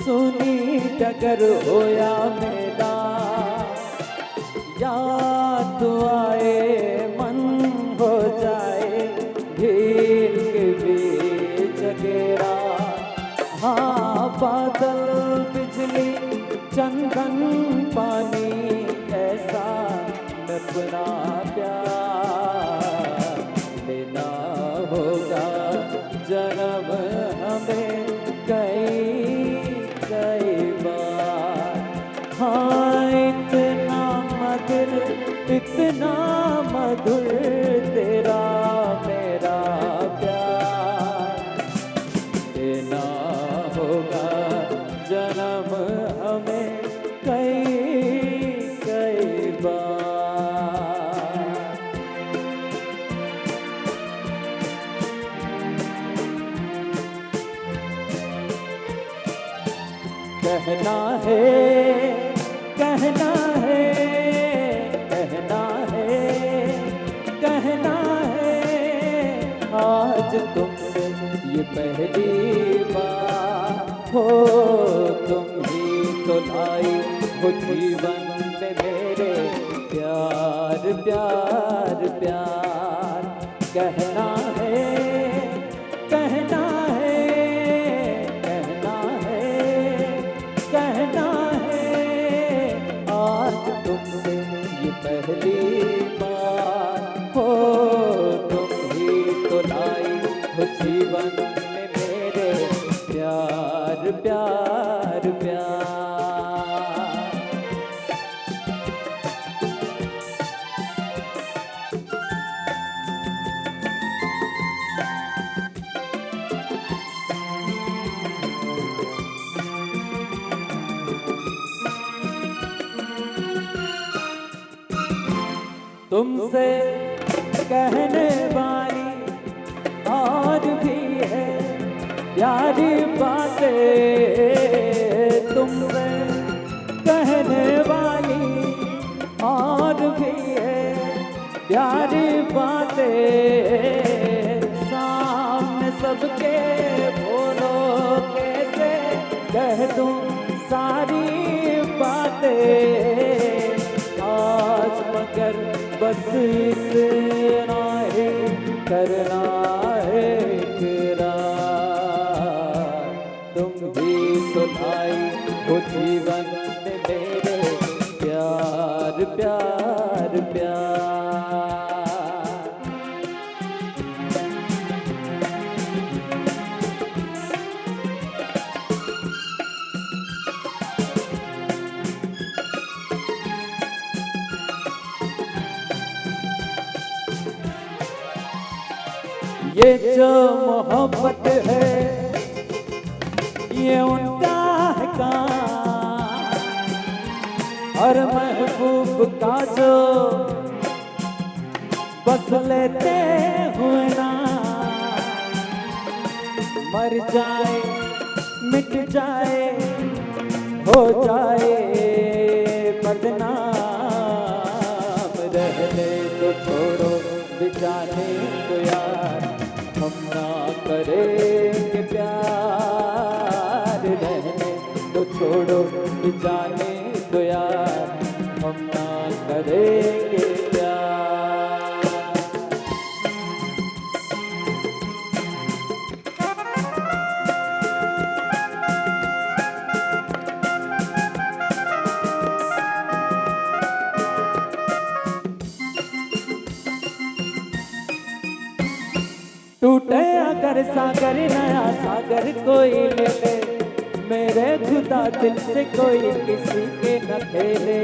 सोनी डगर हो या मेला, याद आए मन हो जाए भीड़ के बीच घेरा। हाँ, बादल बिजली चंदन पानी ऐसा अपना प्यार लेना होगा जन्म हमें कई कई बार। हाँ, इतना मधुर तेरा मेरा प्यार देना होगा जन्म हमें कई कई बार। कहना है कहना है कहना है आज तुमसे ये पहली बार हो। तुम ही तो लाई हो जीवन में मेरे प्यार प्यार प्यार। कहना है कहना है कहना है कहना है आज तुमसे ये पहली बार हो। तुम ही तो लाई हो जीवन में मेरे प्यार प्यार प्यार। तुमसे कहने वाली और भी है प्यारी बातें। तुमसे कहने वाली और भी है प्यारी बातें। सामने सबके बोलो कैसे कह दूं सारी बातें। आज मगर बस इतना ही करना है इकरार। वो जीवन में मेरे प्यार प्यार प्यार। ये जो मोहब्बत है ये उनका है काम, और महबूब का जो बस लेते हुए ना मर जाए मिट जाए हो जाए बदनाम, रहने तो छोड़ो बिचाने तो यार हम ना करेंगे प्यार, रहने तो छोड़ो जाने तो यार हम ना करेंगे प्यार। टूटे अगर सागर नया सागर कोई ले ले, मेरे खुदा दिल से कोई किसी के न खेले।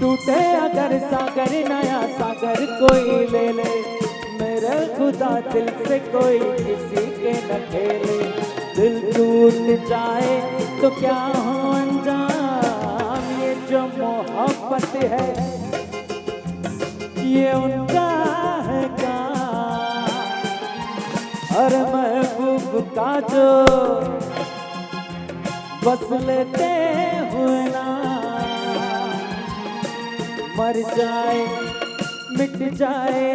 टूटे अगर सागर नया सागर कोई ले ले, मेरे खुदा दिल से कोई किसी के न खेले। दिल टूट जाए तो क्या हो अंजाम, ये जो मोहब्बत है ये उनका है काम, और महबूब का जो बस लेते हुए ना मर जाए मिट जाए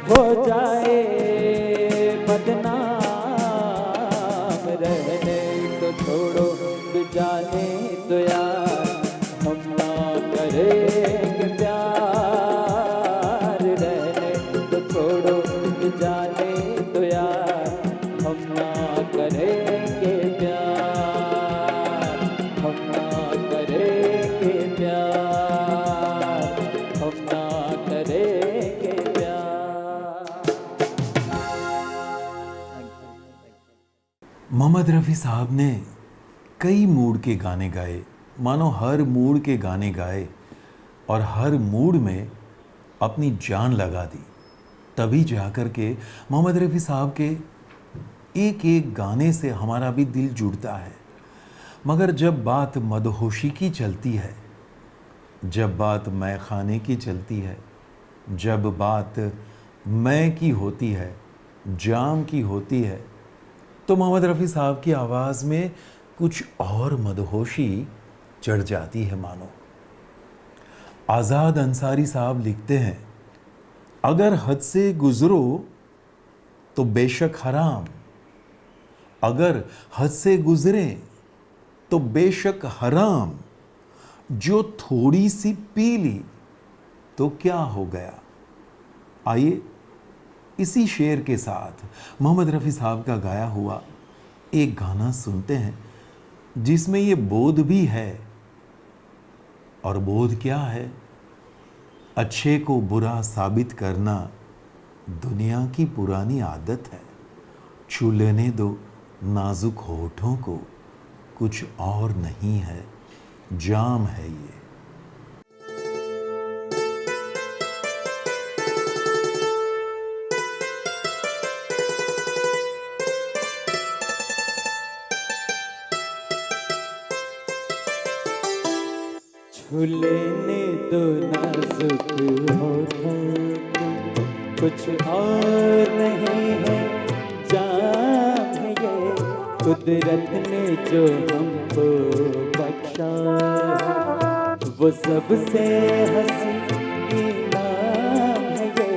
हो जाए बदनाम, रहने तो छोड़ो जाने तो यार हम ना करेंगे प्यार, रहने तो छोड़ो जाने तो यार हम ना करेंगे प्यार, हम ना करेंगे प्यार, हम ना करेंगे प्यार। मोहम्मद रफ़ी साहब ने कई मूड के गाने गाए, मानो हर मूड के गाने गाए और हर मूड में अपनी जान लगा दी। तभी जाकर के मोहम्मद रफ़ी साहब के एक एक गाने से हमारा भी दिल जुड़ता है। मगर जब बात मदहोशी की चलती है, जब बात मैखाने की चलती है, जब बात मैं की होती है, जाम की होती है, तो मोहम्मद रफ़ी साहब की आवाज़ में कुछ और मदहोशी चढ़ जाती है मानो। आज़ाद अंसारी साहब लिखते हैं, अगर हद से गुज़रो तो बेशक हराम, अगर हद से गुज़रें तो बेशक हराम, जो थोड़ी सी पी ली तो क्या हो गया। आइए इसी शेर के साथ मोहम्मद रफ़ी साहब का गाया हुआ एक गाना सुनते हैं जिसमें ये बोध भी है। और बोध क्या है? अच्छे को बुरा साबित करना दुनिया की पुरानी आदत है। छू लेने दो नाजुक होठों को, कुछ और नहीं है, जाम है ये। छू लेने दो नाजुक होठों को, कुछ और नहीं है, जाम है ये। कुदरत ने जो हमको बख्शा है, वो सबसे हंसी इनाम है ये।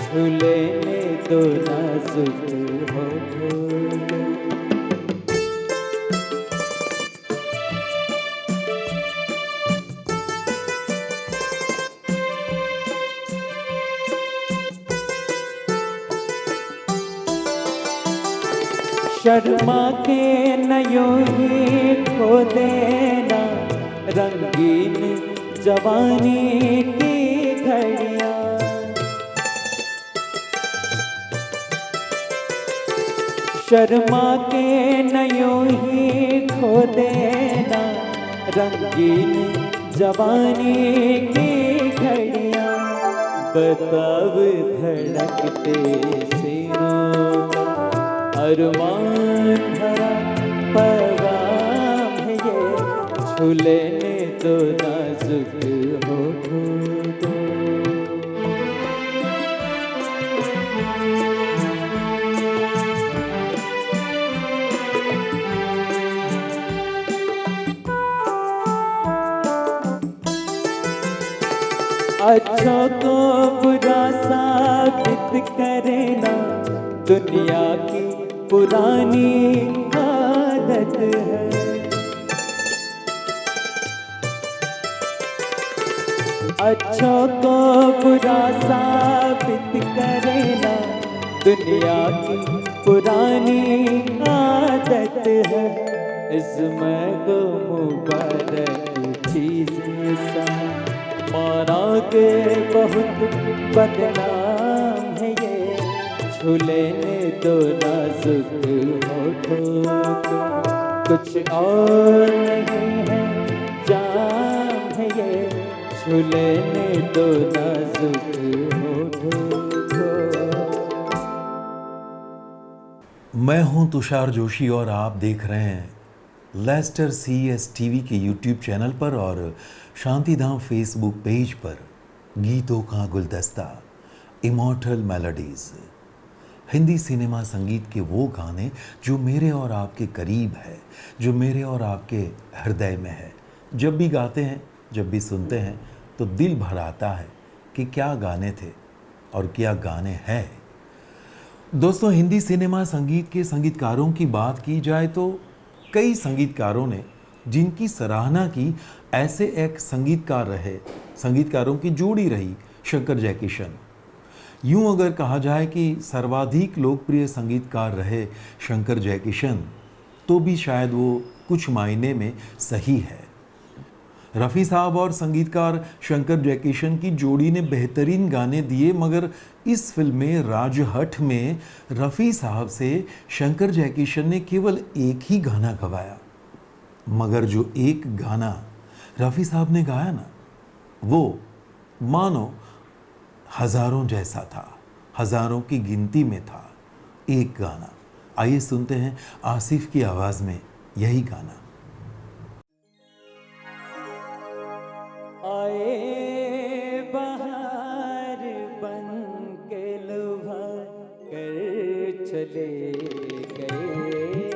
छू लेने दो नाजुक होठों को। शर्मा के नयों ही खो देना रंगीन जवानी की घड़ियां। शर्मा के नयों ही खो देना रंगीन जवानी की घड़ियां। बताब धड़कते सिरों का अरमान भरा पैगाम है ये, छू लेने दो नाजुक होठों को। अच्छा को बुरा साबित करे ना दुनिया की पुरानी आदत है। अच्छा को बुरा साबित करे ना दुनिया की पुरानी आदत है। इसमें को मुबारक चीज़ सा माना के बहुत बदनाम है ये, छू लेने दो नाजुक होठों को। कुछ और नहीं है जाम है ये, छू लेने दो नाजुक होठों को। मैं हूं तुषार जोशी और आप देख रहे हैं लेस्टर CS टीवी के यूट्यूब चैनल पर और शांतिधाम फेसबुक पेज पर गीतों का गुलदस्ता, इमॉर्टल मेलोडीज। हिंदी सिनेमा संगीत के वो गाने जो मेरे और आपके करीब है, जो मेरे और आपके हृदय में है। जब भी गाते हैं, जब भी सुनते हैं तो दिल भर आता है कि क्या गाने थे और क्या गाने हैं। दोस्तों, हिंदी सिनेमा संगीत के संगीतकारों की बात की जाए तो कई संगीतकारों ने जिनकी सराहना की, ऐसे एक संगीतकार रहे, संगीतकारों की जोड़ी रही शंकर जयकिशन। यूं अगर कहा जाए कि सर्वाधिक लोकप्रिय संगीतकार रहे शंकर जयकिशन, तो भी शायद वो कुछ मायने में सही है। रफ़ी साहब और संगीतकार शंकर जयकिशन की जोड़ी ने बेहतरीन गाने दिए, मगर इस फिल्म में राजहठ में रफ़ी साहब से शंकर जयकिशन ने केवल एक ही गाना गवाया। मगर जो एक गाना रफ़ी साहब ने गाया ना, वो मानो हज़ारों जैसा था, हज़ारों की गिनती में था एक गाना। आइए सुनते हैं आसिफ की आवाज़ में यही गाना। आए बहार बन के लुभा कर चले गए,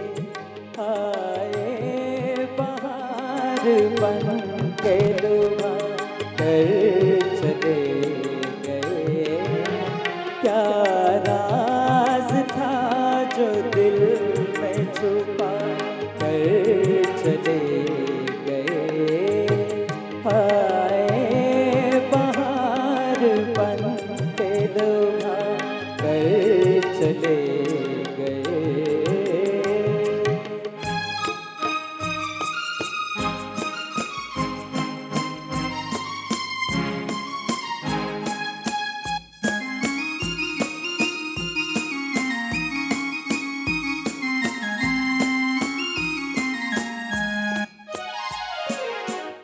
आए बहार बन के लुभा कर चले गए। क्या राज था जो दिल में छुपा कर चले गए, आए बहार बन के लुभा कर चले गए।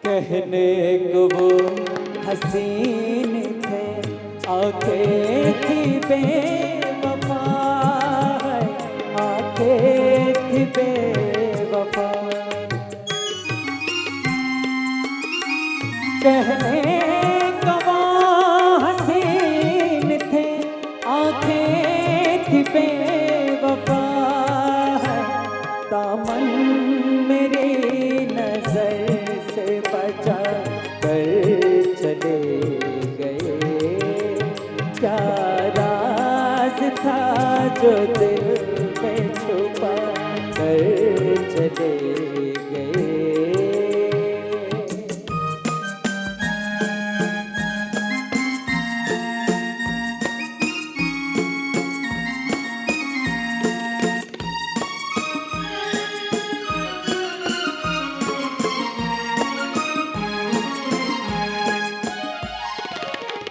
कहने को वो हसीन थे, आंखें थी बेवफा, आंखें थी बेवफा। कहने को वो हसीन थे, आंखें थी बेवफा, दामन मेरी नजर से बचा कर चले गए। क्या राज था जो दिल में छुपा कर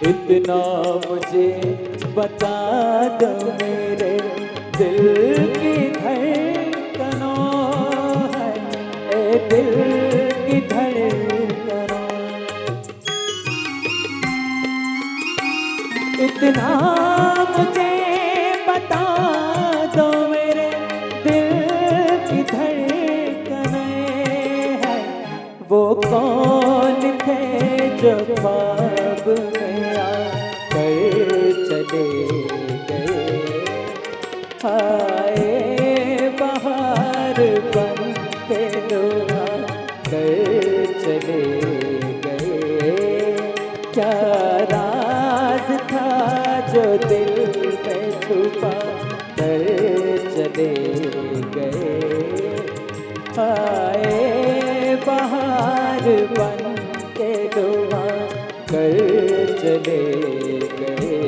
इतना मुझे बता दो मेरे दिल की धड़कनों है, ए दिल की धड़कनों। इतना मुझे बता दो मेरे दिल की धड़कनें है, वो कौन थे जो ख्वाब में आकर चले गए, हाय बहार बन के लुआ कर चले गए। क्या राज था जो दिल में छुपा कर चले गए, हाय बहार बन के लुआ कर चले गए।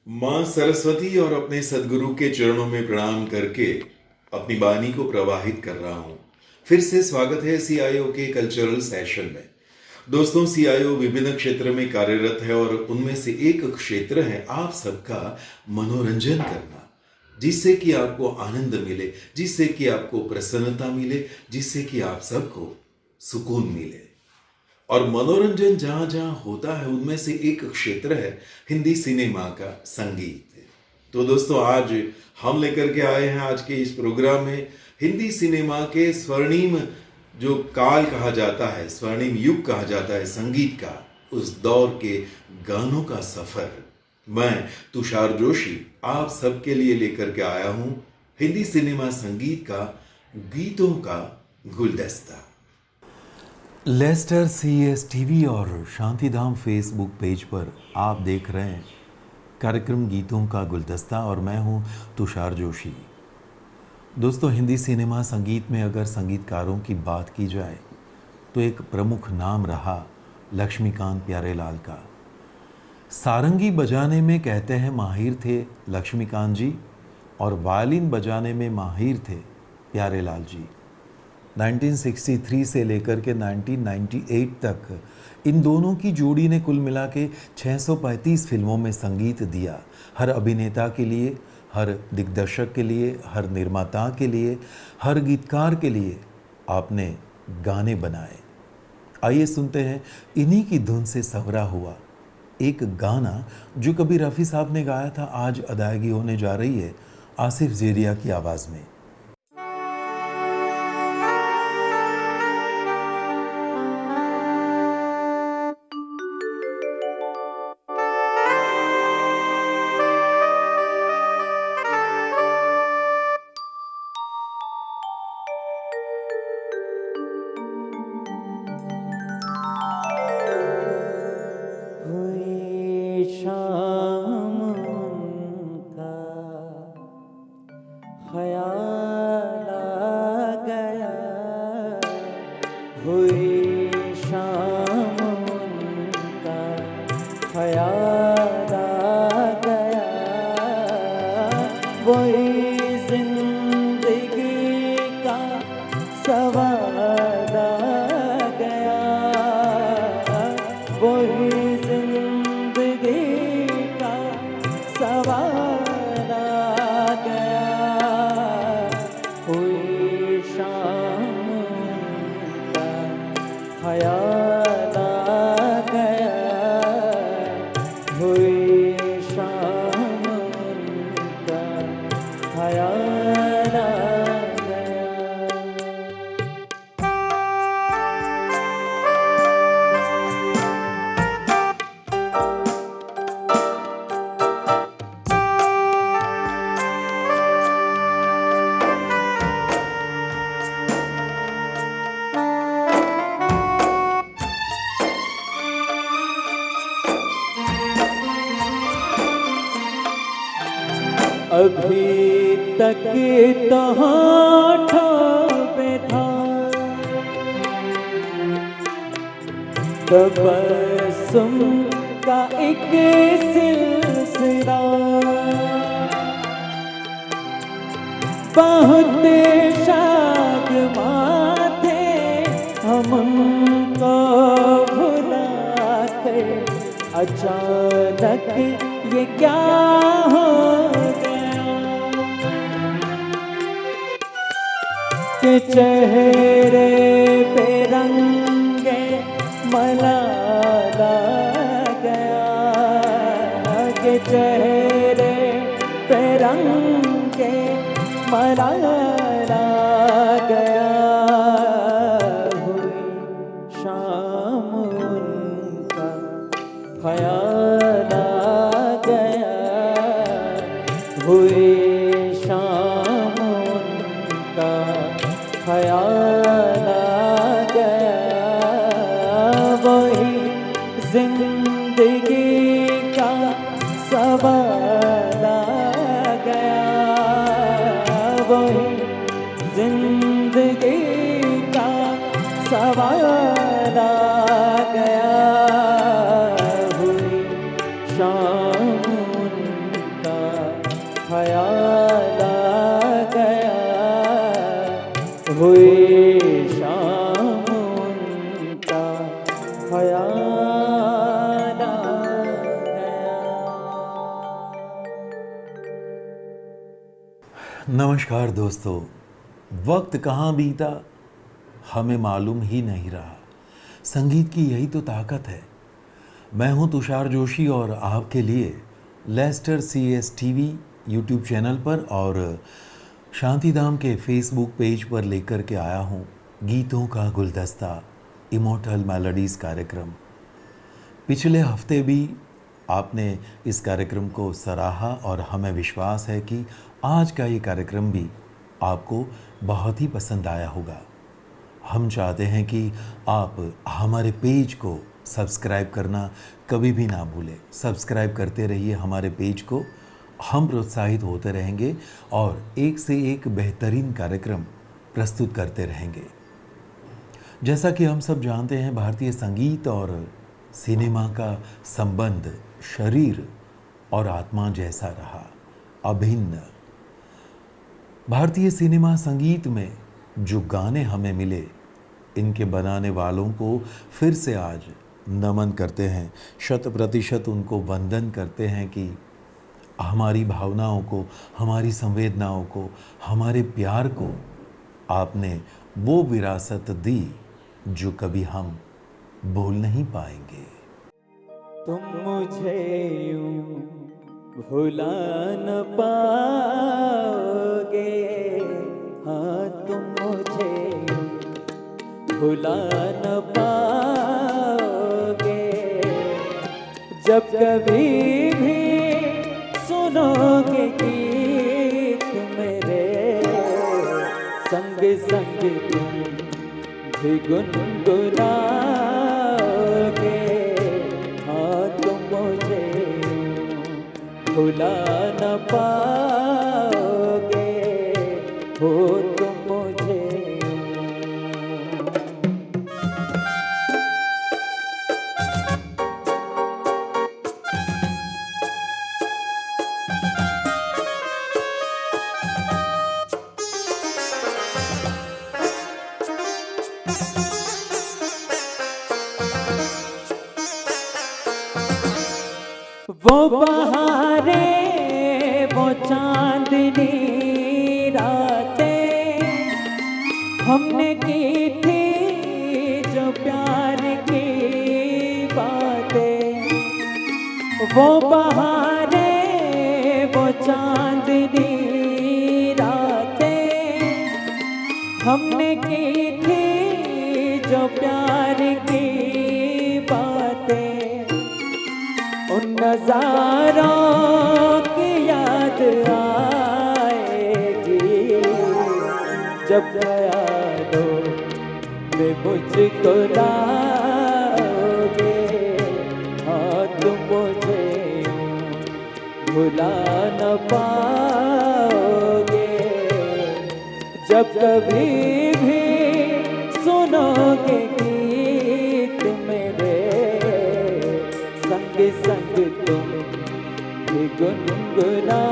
मां सरस्वती और अपने सदगुरु के चरणों में प्रणाम करके अपनी वाणी को प्रवाहित कर रहा हूं। फिर से स्वागत है CIO के कल्चरल सेशन में। दोस्तों, CIO विभिन्न क्षेत्र में कार्यरत है और उनमें से एक क्षेत्र है आप सबका मनोरंजन करना, जिससे कि आपको आनंद मिले, जिससे कि आपको प्रसन्नता मिले, जिससे कि आप सबको सुकून मिले। और मनोरंजन जहां जहां होता है उनमें से एक क्षेत्र है हिंदी सिनेमा का संगीत। तो दोस्तों, आज हम लेकर के आए हैं आज के इस प्रोग्राम में हिंदी सिनेमा के स्वर्णिम जो काल कहा जाता है, स्वर्णिम युग कहा जाता है संगीत का, उस दौर के गानों का सफर। मैं तुषार जोशी आप सबके लिए लेकर के आया हूं हिंदी सिनेमा संगीत का गीतों का गुलदस्ता। लेस्टर CS TV और शांतिधाम फेसबुक पेज पर आप देख रहे हैं कार्यक्रम गीतों का गुलदस्ता और मैं हूं तुषार जोशी। दोस्तों, हिंदी सिनेमा संगीत में अगर संगीतकारों की बात की जाए तो एक प्रमुख नाम रहा लक्ष्मीकांत प्यारेलाल का। सारंगी बजाने में कहते हैं माहिर थे लक्ष्मीकांत जी और वायलिन बजाने में माहिर थे प्यारेलाल जी। 1963 से लेकर के 1998 तक इन दोनों की जोड़ी ने कुल मिला के 635 फिल्मों में संगीत दिया। हर अभिनेता के लिए, हर दिग्दर्शक के लिए, हर निर्माता के लिए, हर गीतकार के लिए आपने गाने बनाए। आइए सुनते हैं इन्हीं की धुन से सवरा हुआ एक गाना जो कभी रफ़ी साहब ने गाया था, आज अदायगी होने जा रही है आसिफ जेरिया की आवाज़ में। अभी तक तो होठों पे था तबस्सुम का एक सिलसिला, बहुत शाद थे हम तुमको भुला कर अचानक ये क्या हो गया कि चेहरे पे रंगे मलाला गया, कि चेहरे पे रंगे मलाला गया। हुई शाम उनका ख्याल आ गया, हुई शाम उनका ख्याल आ गया। वही जिंदगी का सवाल आ गया, वही जिंदगी का सवाल आ गया। हुई शाम उनका ख्याल आ गया, हुई शाम उनका ख्याल आ गया। नमस्कार दोस्तों, वक्त कहाँ बीता हमें मालूम ही नहीं रहा। संगीत की यही तो ताकत है। मैं हूँ तुषार जोशी और आपके लिए Lester CS TV YouTube channel पर और शांतिधाम के फेसबुक पेज पर लेकर के आया हूँ गीतों का गुलदस्ता, इमोर्टल मेलोडीज़ कार्यक्रम। पिछले हफ्ते भी आपने इस कार्यक्रम को सराहा और हमें विश्वास है कि आज का ये कार्यक्रम भी आपको बहुत ही पसंद आया होगा। हम चाहते हैं कि आप हमारे पेज को सब्सक्राइब करना कभी भी ना भूलें। सब्सक्राइब करते रहिए हमारे पेज को, हम प्रोत्साहित होते रहेंगे और एक से एक बेहतरीन कार्यक्रम प्रस्तुत करते रहेंगे। जैसा कि हम सब जानते हैं, भारतीय संगीत और सिनेमा का संबंध शरीर और आत्मा जैसा रहा, अभिन्न। भारतीय सिनेमा संगीत में जो गाने हमें मिले, इनके बनाने वालों को फिर से आज नमन करते हैं, 100% उनको वंदन करते हैं कि हमारी भावनाओं को, हमारी संवेदनाओं को, हमारे प्यार को आपने वो विरासत दी जो कभी हम भूल नहीं पाएंगे। तुम मुझे यूं भुला न पाओगे, हाँ तुम मुझे यूं भुला न पाओगे। जब कभी भी सुनोगे गीत मेरे, संग संग तुम भी गुनगुनाओगे, हाँ तुम मुझे भुला न पाओगे, हो तुम मुझे। वो बहारे, वो चांदनी रातें हमने की थी जो प्यार की बातें। वो बहारे, वो चांदनी रातें हमने की थी जो प्यार की बातें। उन नज़ारों की याद आएगी जब यादों में मुझको लाओगे, हाँ तुम मुझे भुला न पाओगे। जब कभी भी सुनोगे गीत मेरे, संग संग तुम भी गुनगुना